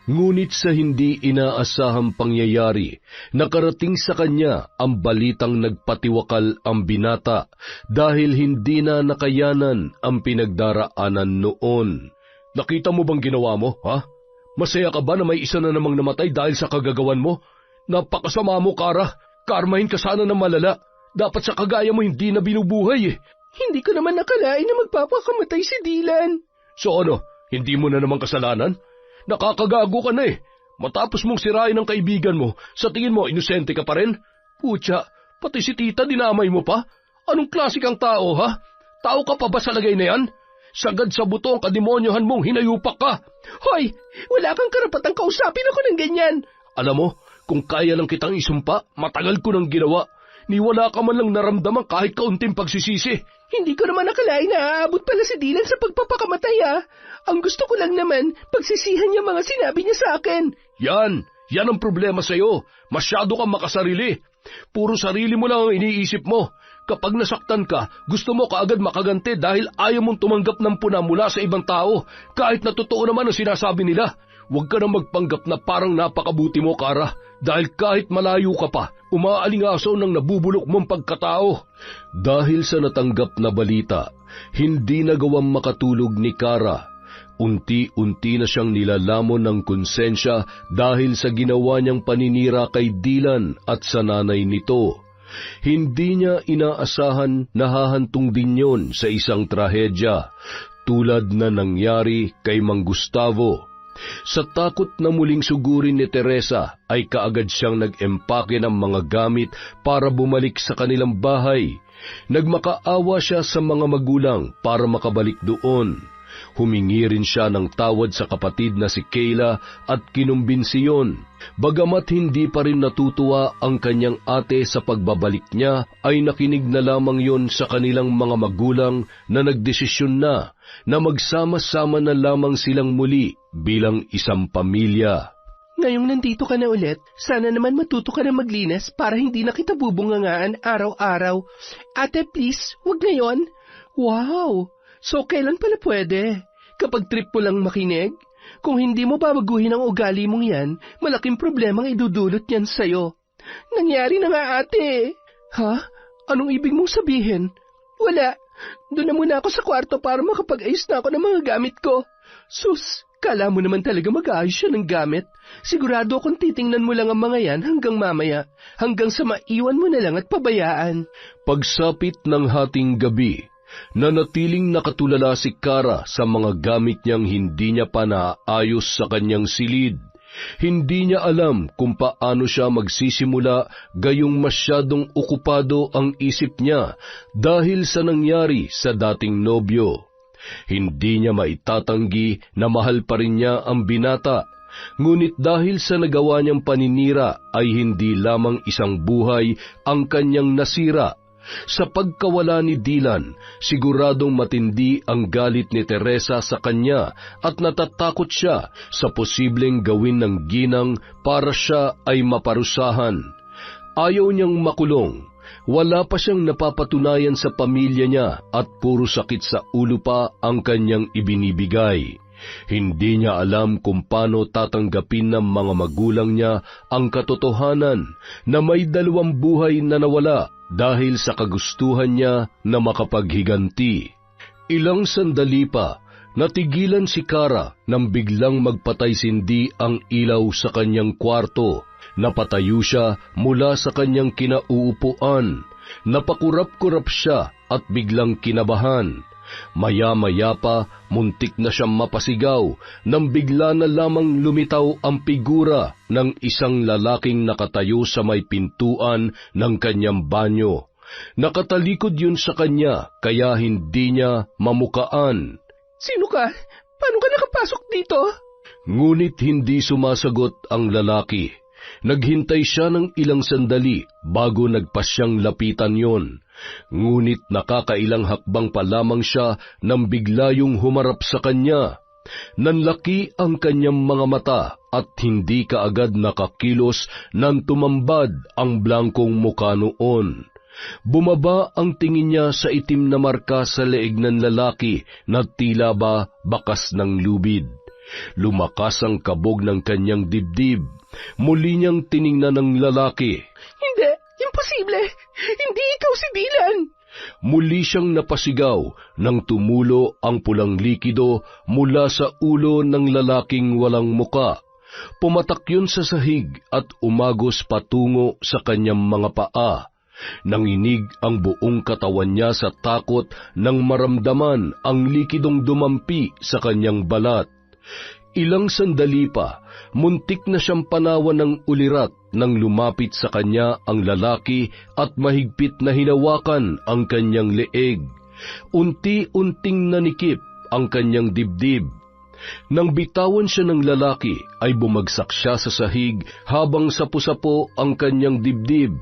Ngunit sa hindi inaasahang pangyayari, nakarating sa kanya ang balitang nagpatiwakal ang binata dahil hindi na nakayanan ang pinagdaraanan noon. Nakita mo bang ginawa mo, ha? Masaya ka ba na may isa na namang namatay dahil sa kagagawan mo? Napakasama mo, Kara. Karmahin ka sana ng malala. Dapat sa kagaya mo hindi na binubuhay eh. Hindi ko naman nakalain na magpapakamatay si Dylan. So ano, hindi mo na naman kasalanan? Nakakagago ka na eh. Matapos mong sirain ang kaibigan mo, sa tingin mo inosente ka pa rin? Putya, pati si tita dinamay mo pa? Anong klase kang tao, ha? Tao ka pa ba sa lagay na yan? Sagad sa buto ang kademonyohan mong hinayupak ka. Hoy, wala kang karapatang kausapin ako ng ganyan. Alam mo, kung kaya lang kitang isumpa, matagal ko nang ginawa. Ni wala ka man lang naramdaman kahit kaunting pagsisisi. Hindi ko naman nakalain na aabot pala si Dylan sa pagpapakamatay ha. Ang gusto ko lang naman, pagsisihan niya mga sinabi niya sa akin. Yan ang problema sa'yo. Masyado kang makasarili. Puro sarili mo lang ang iniisip mo. Kapag nasaktan ka, gusto mo kaagad makaganti dahil ayaw mong tumanggap ng puna mula sa ibang tao, kahit na totoo naman ang sinasabi nila. Huwag ka na magpanggap na parang napakabuti mo, Kara, dahil kahit malayo ka pa, umaalingasaw ng nabubulok mong pagkatao. Dahil sa natanggap na balita, hindi nagawang makatulog ni Kara. Unti-unti na siyang nilalamon ng konsensya dahil sa ginawa niyang paninira kay Dylan at sa nanay nito. Hindi niya inaasahan na hahantong din yon sa isang trahedya, tulad na nangyari kay Mang Gustavo. Sa takot na muling sugurin ni Teresa ay kaagad siyang nag-empake ng mga gamit para bumalik sa kanilang bahay. Nagmakaawa siya sa mga magulang para makabalik doon. Humingi rin siya ng tawad sa kapatid na si Kayla at kinumbinsi yon. Bagamat hindi pa rin natutuwa ang kanyang ate sa pagbabalik niya, ay nakinig na lamang yon sa kanilang mga magulang na nagdesisyon na magsama-sama na lamang silang muli bilang isang pamilya. Ngayong nandito ka na ulit, sana naman matuto ka na maglinis para hindi na kita bubungangaan araw-araw. Ate, please, wag ngayon. Wow! So, kailan pala pwede? Kapag trip mo lang makinig? Kung hindi mo babaguhin ang ugali mong yan, malaking problemang idudulot yan sa'yo. Nangyari na nga, ate. Ha? Anong ibig mong sabihin? Wala. Doon na muna ako sa kwarto para makapag-ayos na ako ng mga gamit ko. Sus, kala mo naman talaga mag-aayos siya ng gamit. Sigurado akong titingnan mo lang ang mga yan hanggang mamaya, hanggang sa maiwan mo na lang at pabayaan. Pagsapit ng hating gabi, nanatiling nakatulala si Kara sa mga gamit niyang hindi niya pa naayos sa kanyang silid. Hindi niya alam kung paano siya magsisimula, gayong masyadong okupado ang isip niya dahil sa nangyari sa dating nobyo. Hindi niya maitatanggi na mahal pa rin niya ang binata, ngunit dahil sa nagawa niyang paninira ay hindi lamang isang buhay ang kanyang nasira. Sa pagkawala ni Dylan, siguradong matindi ang galit ni Teresa sa kanya at natatakot siya sa posibleng gawin ng ginang para siya ay maparusahan. Ayaw niyang makulong. Wala pa siyang napapatunayan sa pamilya niya at puro sakit sa ulo pa ang kanyang ibinibigay. Hindi niya alam kung paano tatanggapin ng mga magulang niya ang katotohanan na may 2 buhay na nawala dahil sa kagustuhan niya na makapaghiganti. Ilang sandali pa, natigilan si Kara nang biglang magpatay-sindi ang ilaw sa kanyang kwarto. Napatayo siya mula sa kanyang kinauupuan. Napakurap-kurap siya at biglang kinabahan. Maya-maya pa, muntik na siyang mapasigaw nang bigla na lamang lumitaw ang figura ng isang lalaking nakatayo sa may pintuan ng kanyang banyo. Nakatalikod yun sa kanya kaya hindi niya mamukaan. Sino ka? Paano ka nakapasok dito? Ngunit hindi sumasagot ang lalaki. Naghintay siya ng ilang sandali bago nagpasyang lapitan yon. Ngunit nakakailang hakbang pa lamang siya nang bigla yung humarap sa kanya. Nanlaki ang kanyang mga mata at hindi kaagad nakakilos nang tumambad ang blangkong mukha noon. Bumaba ang tingin niya sa itim na marka sa leeg ng lalaki na tila ba bakas ng lubid. Lumakas ang kabog ng kanyang dibdib. Muli niyang tiningnan ng lalaki. Hindi, imposible. Hindi ikaw si Dylan. Muli siyang napasigaw nang tumulo ang pulang likido mula sa ulo ng lalaking walang muka. Pumatak yun sa sahig at umagos patungo sa kanyang mga paa. Nanginig ang buong katawan niya sa takot nang maramdaman ang likidong dumampi sa kanyang balat. Ilang sandali pa, muntik na siyang panawan ng ulirat nang lumapit sa kanya ang lalaki at mahigpit na hinawakan ang kanyang leeg. Unti-unting nanikip ang kanyang dibdib. Nang bitawan siya ng lalaki, ay bumagsak siya sa sahig habang sapo-sapo ang kanyang dibdib.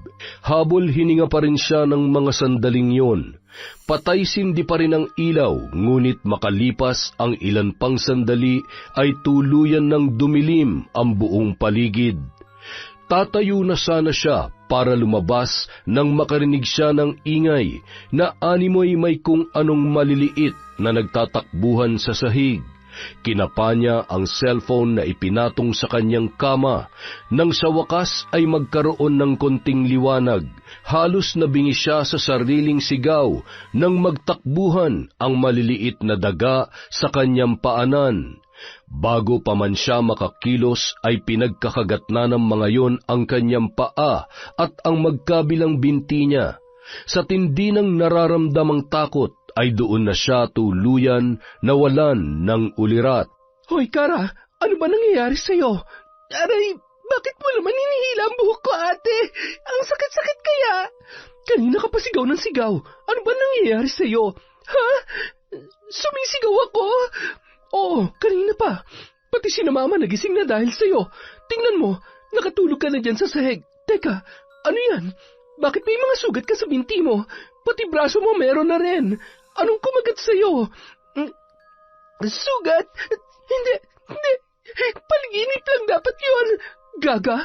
Habol hininga pa rin siya ng mga sandaling yon. Patay-sindi pa rin ang ilaw, ngunit makalipas ang ilan pang sandali ay tuluyan ng dumilim ang buong paligid. Tatayo na sana siya para lumabas nang makarinig siya ng ingay na animoy may kung anong maliliit na nagtatakbuhan sa sahig. Kinapa niya ang cellphone na ipinatong sa kanyang kama. Nang sa wakas ay magkaroon ng konting liwanag, halos nabingi siya sa sariling sigaw nang magtakbuhan ang maliliit na daga sa kanyang paanan. Bago pa man siya makakilos ay pinagkakagat na ng mga yon ang kanyang paa at ang magkabilang binti niya. Sa tindi ng nararamdamang takot, ay doon na siya tuluyan nawalan ng ulirat. Hoy, Kara! Ano ba nangyayari sa'yo? Aray, bakit mo naman hinihila ang buhok ko, ate? Ang sakit-sakit kaya. Kanina ka pa sigaw ng sigaw. Ano ba nangyayari sa'yo? Ha? Sumisigaw ako? Oo, kanina pa. Pati si mama nagising na dahil sa'yo. Tingnan mo, nakatulog ka na dyan sa sahig. Teka, ano yan? Bakit may mga sugat ka sa binti mo? Pati braso mo meron na rin. Anong kumagat sa'yo? Sugat? Hindi. Paliginip lang dapat yun. Gaga,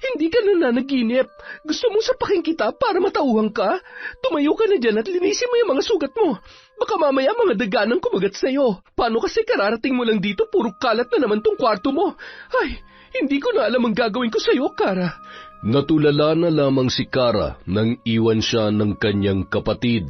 hindi ka na nanaginip. Gusto mong sapakin kita para matauhan ka? Tumayo ka na dyan at linisin mo yung mga sugat mo. Baka mamaya mga daganang kumagat sa'yo. Paano kasi kararating mo lang dito, puro kalat na naman tong kwarto mo? Ay, hindi ko na alam ang gagawin ko sa'yo, Kara. Natulala na lamang si Kara nang iwan siya ng kanyang kapatid.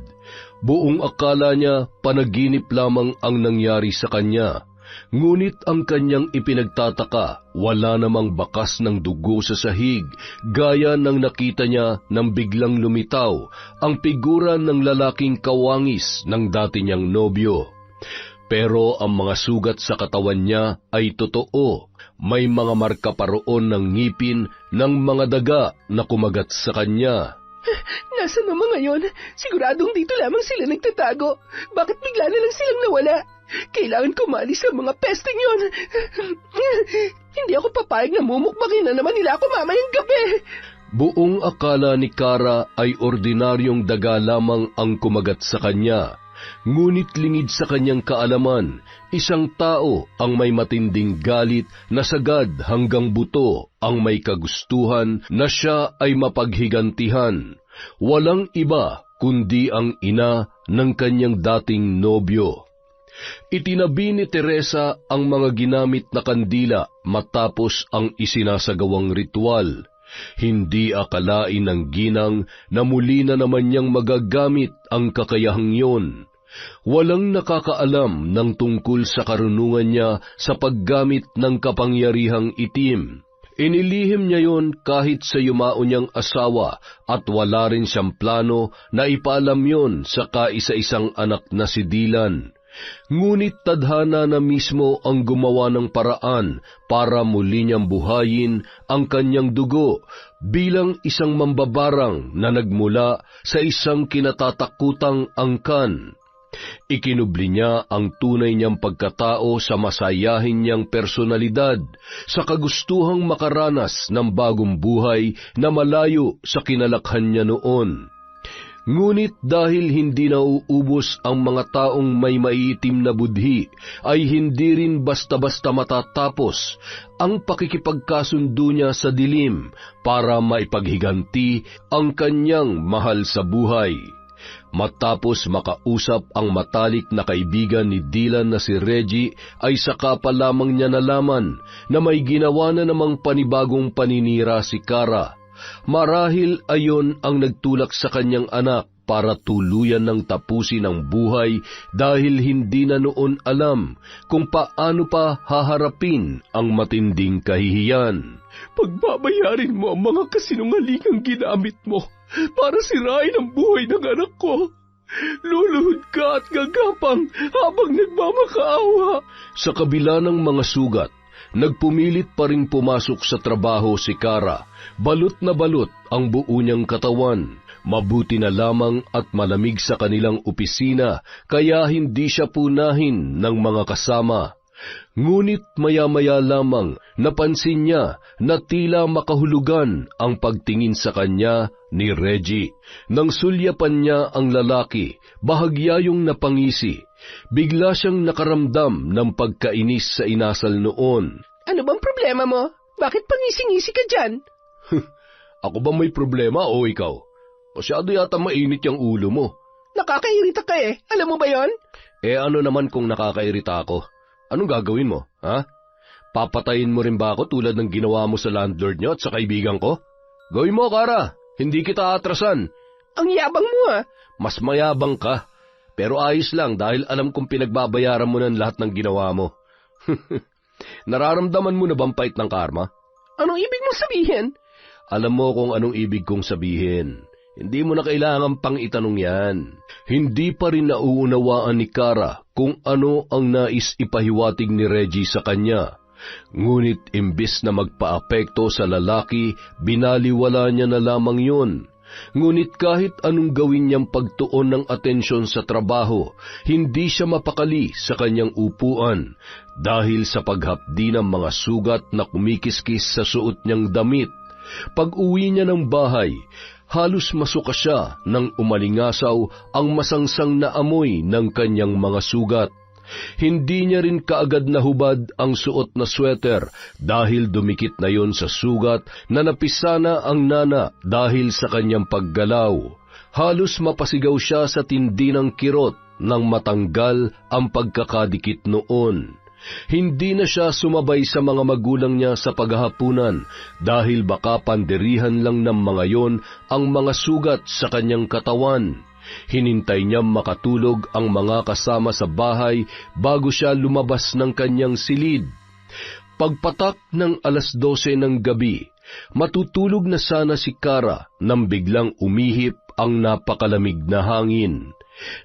Buong akala niya panaginip lamang ang nangyari sa kanya. Ngunit ang kanyang ipinagtataka, wala namang bakas ng dugo sa sahig, gaya ng nakita niya nang biglang lumitaw ang figura ng lalaking kawangis ng dati niyang nobyo. Pero ang mga sugat sa katawan niya ay totoo. May mga marka pa roon ng ngipin ng mga daga na kumagat sa kanya. Nasaan naman ngayon? Siguradong dito lamang sila nagtatago. Bakit bigla na lang silang nawala? Kailangan ko maalis ang mga pesting yon. Hindi ako papayag na mumukbakin na naman nila ako mamayang gabi. Buong akala ni Kara ay ordinaryong daga lamang ang kumagat sa kanya. Ngunit lingid sa kanyang kaalaman, isang tao ang may matinding galit na sagad hanggang buto ang may kagustuhan na siya ay mapaghigantihan. Walang iba kundi ang ina ng kanyang dating nobyo. Itinabi ni Teresa ang mga ginamit na kandila matapos ang isinasagawang ritual. Hindi akalain ng ginang na muli na naman niyang magagamit ang kakayahang yon. Walang nakakaalam ng tungkol sa karunungan niya sa paggamit ng kapangyarihang itim. Inilihim niya yon kahit sa yumao niyang asawa at wala rin siyang plano na ipaalam yon sa kaisa-isang anak na si Dylan. Ngunit tadhana na mismo ang gumawa ng paraan para muli niyang buhayin ang kanyang dugo bilang isang mambabarang na nagmula sa isang kinatatakutang angkan. Ikinubli niya ang tunay niyang pagkatao sa masayahin niyang personalidad, sa kagustuhang makaranas ng bagong buhay na malayo sa kinalakhan niya noon. Ngunit dahil hindi nauubos ang mga taong may maiitim na budhi, ay hindi rin basta-basta matatapos ang pakikipagkasundo niya sa dilim para maipaghiganti ang kanyang mahal sa buhay. Matapos makausap ang matalik na kaibigan ni Dylan na si Reggie, ay saka pa lamang niya nalaman na may ginawa na namang panibagong paninira si Kara. Marahil ayon ang nagtulak sa kanyang anak para tuluyan ng tapusin ang buhay dahil hindi na noon alam kung paano pa haharapin ang matinding kahihiyan. Pagbabayarin mo ang mga kasinungalingang ginamit mo para sirain ang buhay ng anak ko. Luluhod ka at gagapang habang nagmamakaawa. Sa kabila ng mga sugat, nagpumilit pa rin pumasok sa trabaho si Kara. Balot na balot ang buo niyang katawan. Mabuti na lamang at malamig sa kanilang opisina, kaya hindi siya punahin ng mga kasama. Ngunit maya-maya lamang napansin niya na tila makahulugan ang pagtingin sa kanya ni Reggie. Nang sulyapan niya ang lalaki, bahagya yung napangisi. Bigla siyang nakaramdam ng pagkainis sa inasal noon. Ano bang problema mo? Bakit pangising-ngisi ka dyan? Ako ba may problema o ikaw? Masyado yata mainit yung ulo mo. Nakakairita ka eh. Alam mo ba yon? Ano naman kung nakakairita ako? Anong gagawin mo, ha? Papatayin mo rin ba ako tulad ng ginawa mo sa landlord niyo at sa kaibigan ko? Gawin mo, Kara. Hindi kita atrasan. Ang yabang mo ah. Mas mayabang ka. Pero ayos lang dahil alam kong pinagbabayaran mo ng lahat ng ginawa mo. Nararamdaman mo na bang pait ng karma? Anong ibig mong sabihin? Alam mo kung anong ibig kong sabihin. Hindi mo na kailangan pang itanong yan. Hindi pa rin nauunawaan ni Kara kung ano ang nais ipahiwatig ni Reggie sa kanya. Ngunit imbis na magpaapekto sa lalaki, binaliwala niya na lamang yun. Ngunit kahit anong gawin niyang pagtuon ng atensyon sa trabaho, hindi siya mapakali sa kanyang upuan dahil sa paghapdi ng mga sugat na kumikiskis sa suot niyang damit. Pag-uwi niya ng bahay, halos masuka siya nang umalingasaw ang masangsang na amoy ng kanyang mga sugat. Hindi niya rin kaagad nahubad ang suot na sweater dahil dumikit na yon sa sugat na napisana ang nana dahil sa kanyang paggalaw. Halos mapasigaw siya sa tindi ng kirot nang matanggal ang pagkakadikit noon. Hindi na siya sumabay sa mga magulang niya sa paghahapunan dahil baka pandirihan lang ng mga yon ang mga sugat sa kanyang katawan. Hinintay niyang makatulog ang mga kasama sa bahay bago siya lumabas ng kanyang silid. Pagpatak ng 12:00 ng gabi, matutulog na sana si Kara nang biglang umihip ang napakalamig na hangin.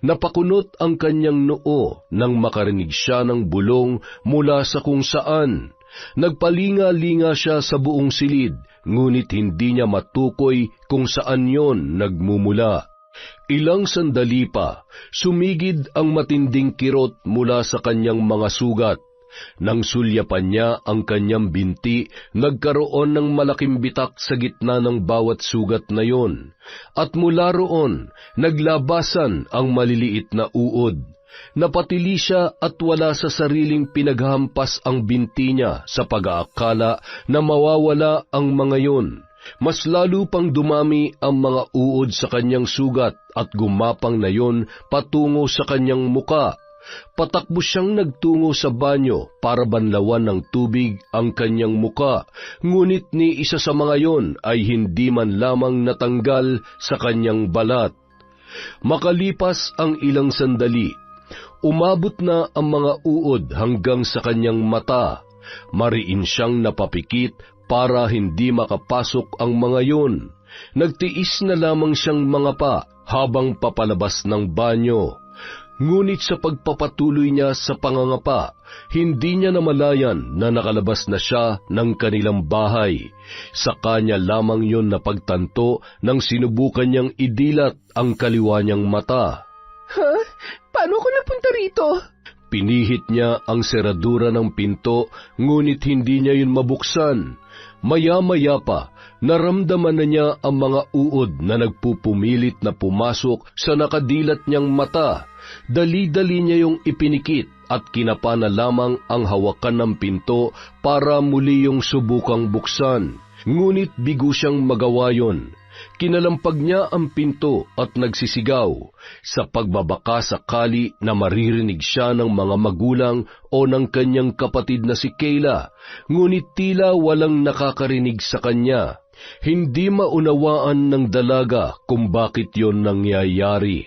Napakunot ang kanyang noo nang makarinig siya ng bulong mula sa kung saan. Nagpalinga-linga siya sa buong silid, ngunit hindi niya matukoy kung saan yon nagmumula. Ilang sandali pa, sumigid ang matinding kirot mula sa kanyang mga sugat. Nang sulyapan niya ang kanyang binti, nagkaroon ng malaking bitak sa gitna ng bawat sugat na yon. At mula roon, naglabasan ang maliliit na uod. Napatili siya at wala sa sariling pinaghampas ang binti niya sa pag-aakala na mawawala ang mga yon. Mas lalo pang dumami ang mga uod sa kanyang sugat at gumapang na yon patungo sa kanyang muka. Patakbo siyang nagtungo sa banyo para banlawan ng tubig ang kanyang muka, ngunit ni isa sa mga yon ay hindi man lamang natanggal sa kanyang balat. Makalipas ang ilang sandali, umabot na ang mga uod hanggang sa kanyang mata. Mariin siyang napapikit para hindi makapasok ang mga yon. Nagtiis na lamang siyang mangapa habang papalabas ng banyo. Ngunit sa pagpapatuloy niya sa pangangapa, hindi niya namalayan na nakalabas na siya ng kanilang bahay. Sa kanya lamang yon napagtanto nang sinubukan niyang idilat ang kaliwa niyang mata. Ha? Paano ko napunta rito? Pinihit niya ang seradura ng pinto, ngunit hindi niya yun mabuksan. Maya-maya pa, naramdaman na niya ang mga uod na nagpupumilit na pumasok sa nakadilat niyang mata. Dali-dali niya yung ipinikit at kinapa na lamang ang hawakan ng pinto para muli yung subukang buksan. Ngunit bigo siyang magawa yun. Kinalampag niya ang pinto at nagsisigaw sa pagbabaka sakali na maririnig siya ng mga magulang o ng kanyang kapatid na si Kayla, ngunit tila walang nakakarinig sa kanya. Hindi maunawaan ng dalaga kung bakit yon nangyayari.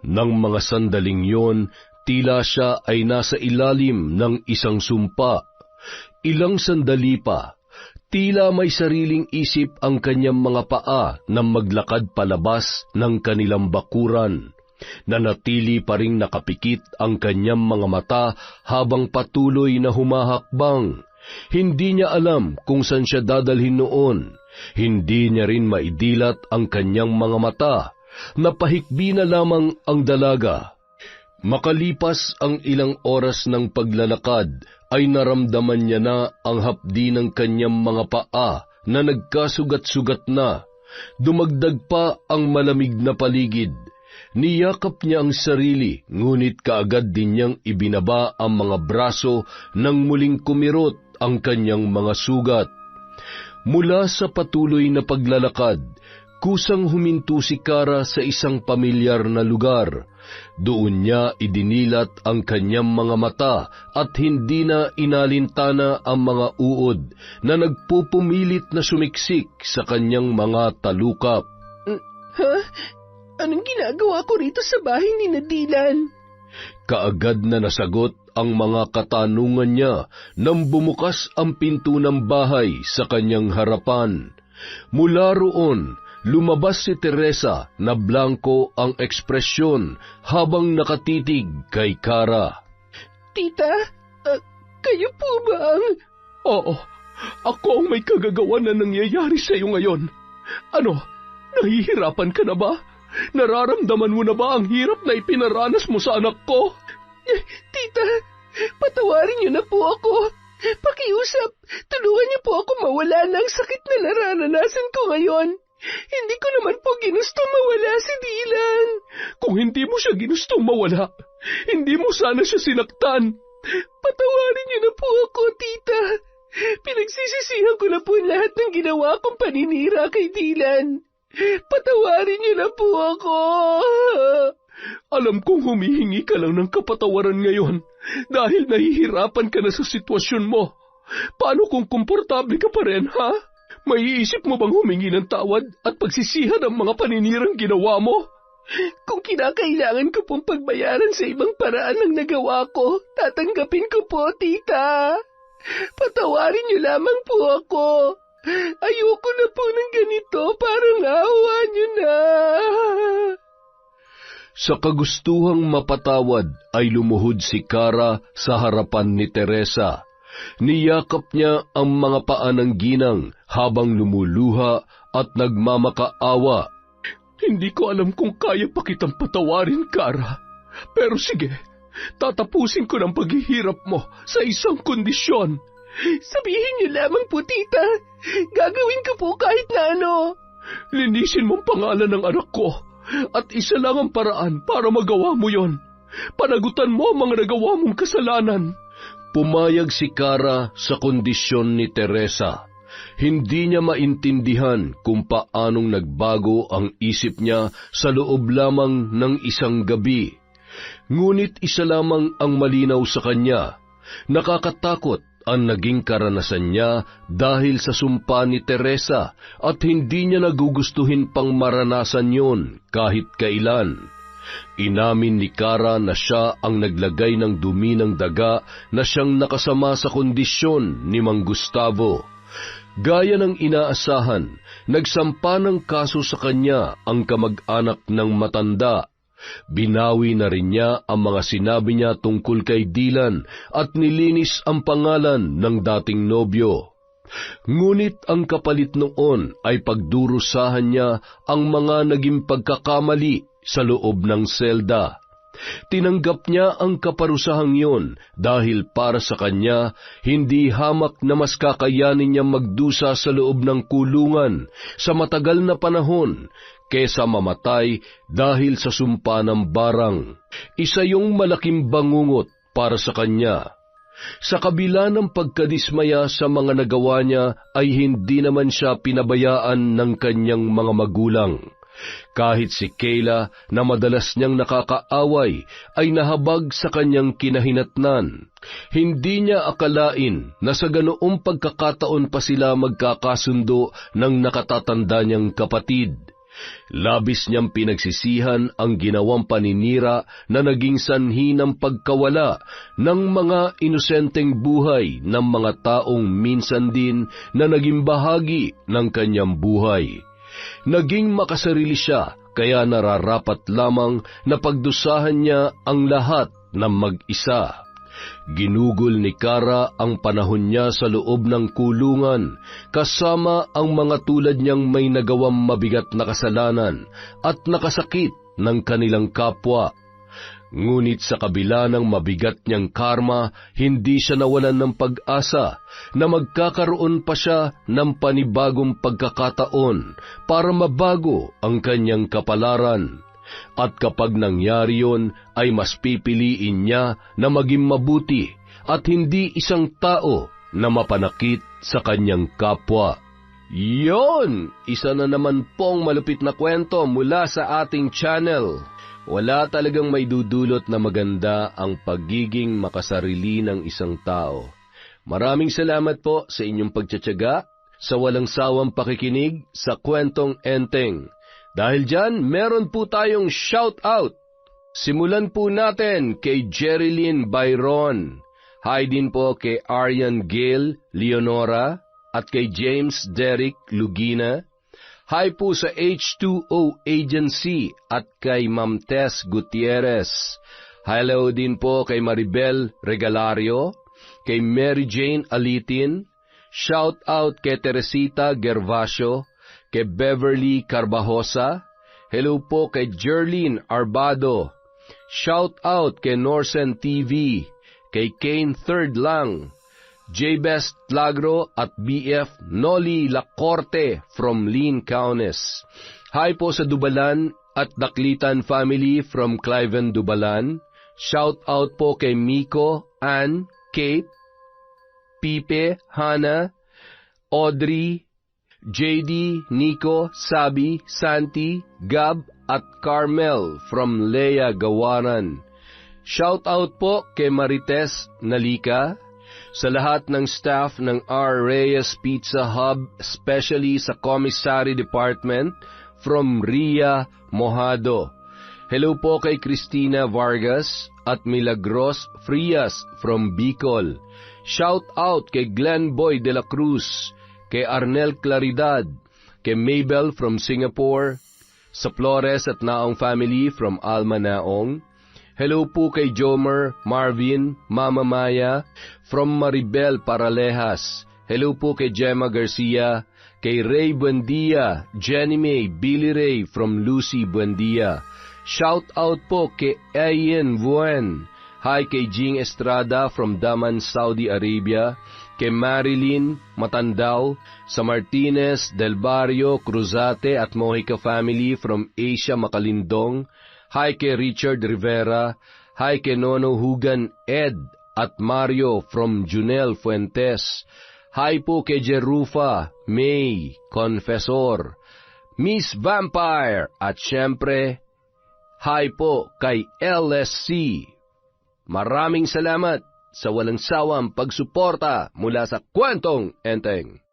Nang mga sandaling yon, tila siya ay nasa ilalim ng isang sumpa. Ilang sandali pa, tila may sariling isip ang kanyang mga paa na maglakad palabas ng kanilang bakuran. Nanatili pa ring nakapikit ang kanyang mga mata habang patuloy na humahakbang. Hindi niya alam kung saan siya dadalhin noon. Hindi niya rin maidilat ang kanyang mga mata. Napahikbi na lamang ang dalaga. Makalipas ang ilang oras ng paglalakad, ay naramdaman niya na ang hapdi ng kanyang mga paa na nagkasugat-sugat na. Dumagdag pa ang malamig na paligid. Niyakap niya ang sarili, ngunit kaagad din niyang ibinaba ang mga braso nang muling kumirot ang kanyang mga sugat. Mula sa patuloy na paglalakad, kusang huminto si Kara sa isang pamilyar na lugar. Doon niya idinilat ang kanyang mga mata at hindi na inalintana ang mga uod na nagpupumilit na sumiksik sa kanyang mga talukap. Ha? Anong ginagawa ko rito sa bahay ni Nadilan? Kaagad na nasagot ang mga katanungan niya nang bumukas ang pinto ng bahay sa kanyang harapan. Mula roon, lumabas si Teresa na blanko ang ekspresyon habang nakatitig kay Kara. Tita, kayo po ba ang... Oo, ako ang may kagagawa na nangyayari sa iyo ngayon. Ano, nahihirapan ka na ba? Nararamdaman mo na ba ang hirap na ipinaranas mo sa anak ko? Tita, patawarin niyo na po ako. Pakiusap, tulungan niyo po ako mawala ng sakit na nararanasan ko ngayon. Hindi ko naman po ginusto mawala si Dylan. Kung hindi mo siya ginustong mawala, hindi mo sana siya sinaktan. Patawarin niyo na po ako, tita. Pinagsisisihan ko na po lahat ng ginawa kong paninira kay Dylan. Patawarin niyo na po ako. Alam kong humihingi ka lang ng kapatawaran ngayon dahil nahihirapan ka na sa sitwasyon mo. Paano kung komportable ka pa rin, ha? Maiisip mo bang humingi ng tawad at pagsisihan ang mga paninirang ginawa mo? Kung kinakailangan ko pong pagbayaran sa ibang paraan ng nagawa ko, tatanggapin ko po, tita. Patawarin niyo lamang po ako. Ayoko na po ng ganito, parang awa niyo na. Sa kagustuhang mapatawad ay lumuhod si Kara sa harapan ni Teresa. Niyakap niya ang mga paa ng ginang habang lumuluha at nagmamakaawa. Hindi ko alam kung kaya pa kitang patawarin, Kara. Pero sige, tatapusin ko ng paghihirap mo sa isang kondisyon. Sabihin niyo lamang po, tita. Gagawin ko po kahit na ano. Linisin mong pangalan ng anak ko at isa lang ang paraan para magawa mo yon. Panagutan mo ang mga nagawa mong kasalanan. Pumayag si Kara sa kondisyon ni Teresa. Hindi niya maintindihan kung paanong nagbago ang isip niya sa loob lamang ng isang gabi. Ngunit isa lamang ang malinaw sa kanya. Nakakatakot ang naging karanasan niya dahil sa sumpa ni Teresa at hindi niya nagugustuhin pang maranasan yon kahit kailan. Inamin ni Kara na siya ang naglagay ng dumi ng daga na siyang nakasama sa kondisyon ni Mang Gustavo. Gaya ng inaasahan, nagsampa ng kaso sa kanya ang kamag-anak ng matanda. Binawi na rin niya ang mga sinabi niya tungkol kay Dylan at nilinis ang pangalan ng dating nobyo. Ngunit ang kapalit noon ay pagdurusahan niya ang mga naging pagkakamali sa loob ng selda. Tinanggap niya ang kaparusahang iyon dahil para sa kanya, hindi hamak na mas kakayanin niya magdusa sa loob ng kulungan sa matagal na panahon kesa mamatay dahil sa sumpa ng barang. Isa yung malaking bangungot para sa kanya. Sa kabila ng pagkadismaya sa mga nagawa niya ay hindi naman siya pinabayaan ng kanyang mga magulang. Kahit si Kayla na madalas niyang nakakaaway ay nahabag sa kanyang kinahinatnan. Hindi niya akalain na sa ganoong pagkakataon pa sila magkakasundo ng nakatatanda niyang kapatid. Labis niyang pinagsisihan ang ginawang paninira na naging sanhi ng pagkawala ng mga inosenteng buhay ng mga taong minsan din na naging bahagi ng kanyang buhay. Naging makasarili siya, kaya nararapat lamang na pagdusahan niya ang lahat ng mag-isa. Ginugol ni Kara ang panahon niya sa loob ng kulungan, kasama ang mga tulad niyang may nagawang mabigat na kasalanan at nakasakit ng kanilang kapwa. Ngunit sa kabila ng mabigat niyang karma, hindi siya nawalan ng pag-asa na magkakaroon pa siya ng panibagong pagkakataon para mabago ang kanyang kapalaran. At kapag nangyari yon, ay mas pipiliin niya na maging mabuti at hindi isang tao na mapanakit sa kanyang kapwa. Yon! Isa na naman pong malupit na kwento mula sa ating channel. Wala talagang may dudulot na maganda ang pagiging makasarili ng isang tao. Maraming salamat po sa inyong pagtsatsaga, sa walang sawang pakikinig sa Kwentong Enteng. Dahil dyan, meron po tayong shout-out. Simulan po natin kay Jerilyn Byron. Hi din po kay Aryan Gail Leonora at kay James Derek Lugina. Hi po sa H2O Agency at kay Ma'am Tess Gutierrez. Hello din po kay Maribel Regalario, kay Mary Jane Alitin, Shout out kay Teresita Gervasio, kay Beverly Carbajosa. Hello po kay Jerlyn Arbado. Shout out kay Norsen TV, kay Kane Third Lang, J-Best Lagro at BF Noli Lacorte from Lean Kaunes. Hi po sa Dubalan at Daklitan family from Cliven Dubalan. Shout out po kay Miko, Ann, Kate, Pipe, Hana, Audrey, JD, Nico, Sabi, Santi, Gab at Carmel from Lea Gawaran. Shout out po kay Marites Nalika, sa lahat ng staff ng R. Reyes Pizza Hub, especially sa Commissary Department from Ria Mojado. Hello po kay Cristina Vargas at Milagros Frias from Bicol. Shout out kay Glenn Boy de la Cruz, kay Arnel Claridad, kay Mabel from Singapore, sa Flores at Naong family from Alma Naong. Hello po kay Jomer, Marvin, Mama Maya, from Maribel Paralejas. Hello po kay Gemma Garcia, kay Ray Buendia, Jenny May, Billy Ray from Lucy Buendia. Shout out po kay Ian Buen. Hi kay Jing Estrada from Daman, Saudi Arabia, kay Marilyn Matandao, sa Martinez, Del Barrio, Cruzate at Mojica family from Asia Makalindong. Hi kay Richard Rivera, hi kay Nono Hugan Ed at Mario from Junel Fuentes. Hi po kay Jerufa, May, Confessor, Miss Vampire at syempre, hi po kay LSC. Maraming salamat sa walang sawang pagsuporta mula sa Kwentong Enteng.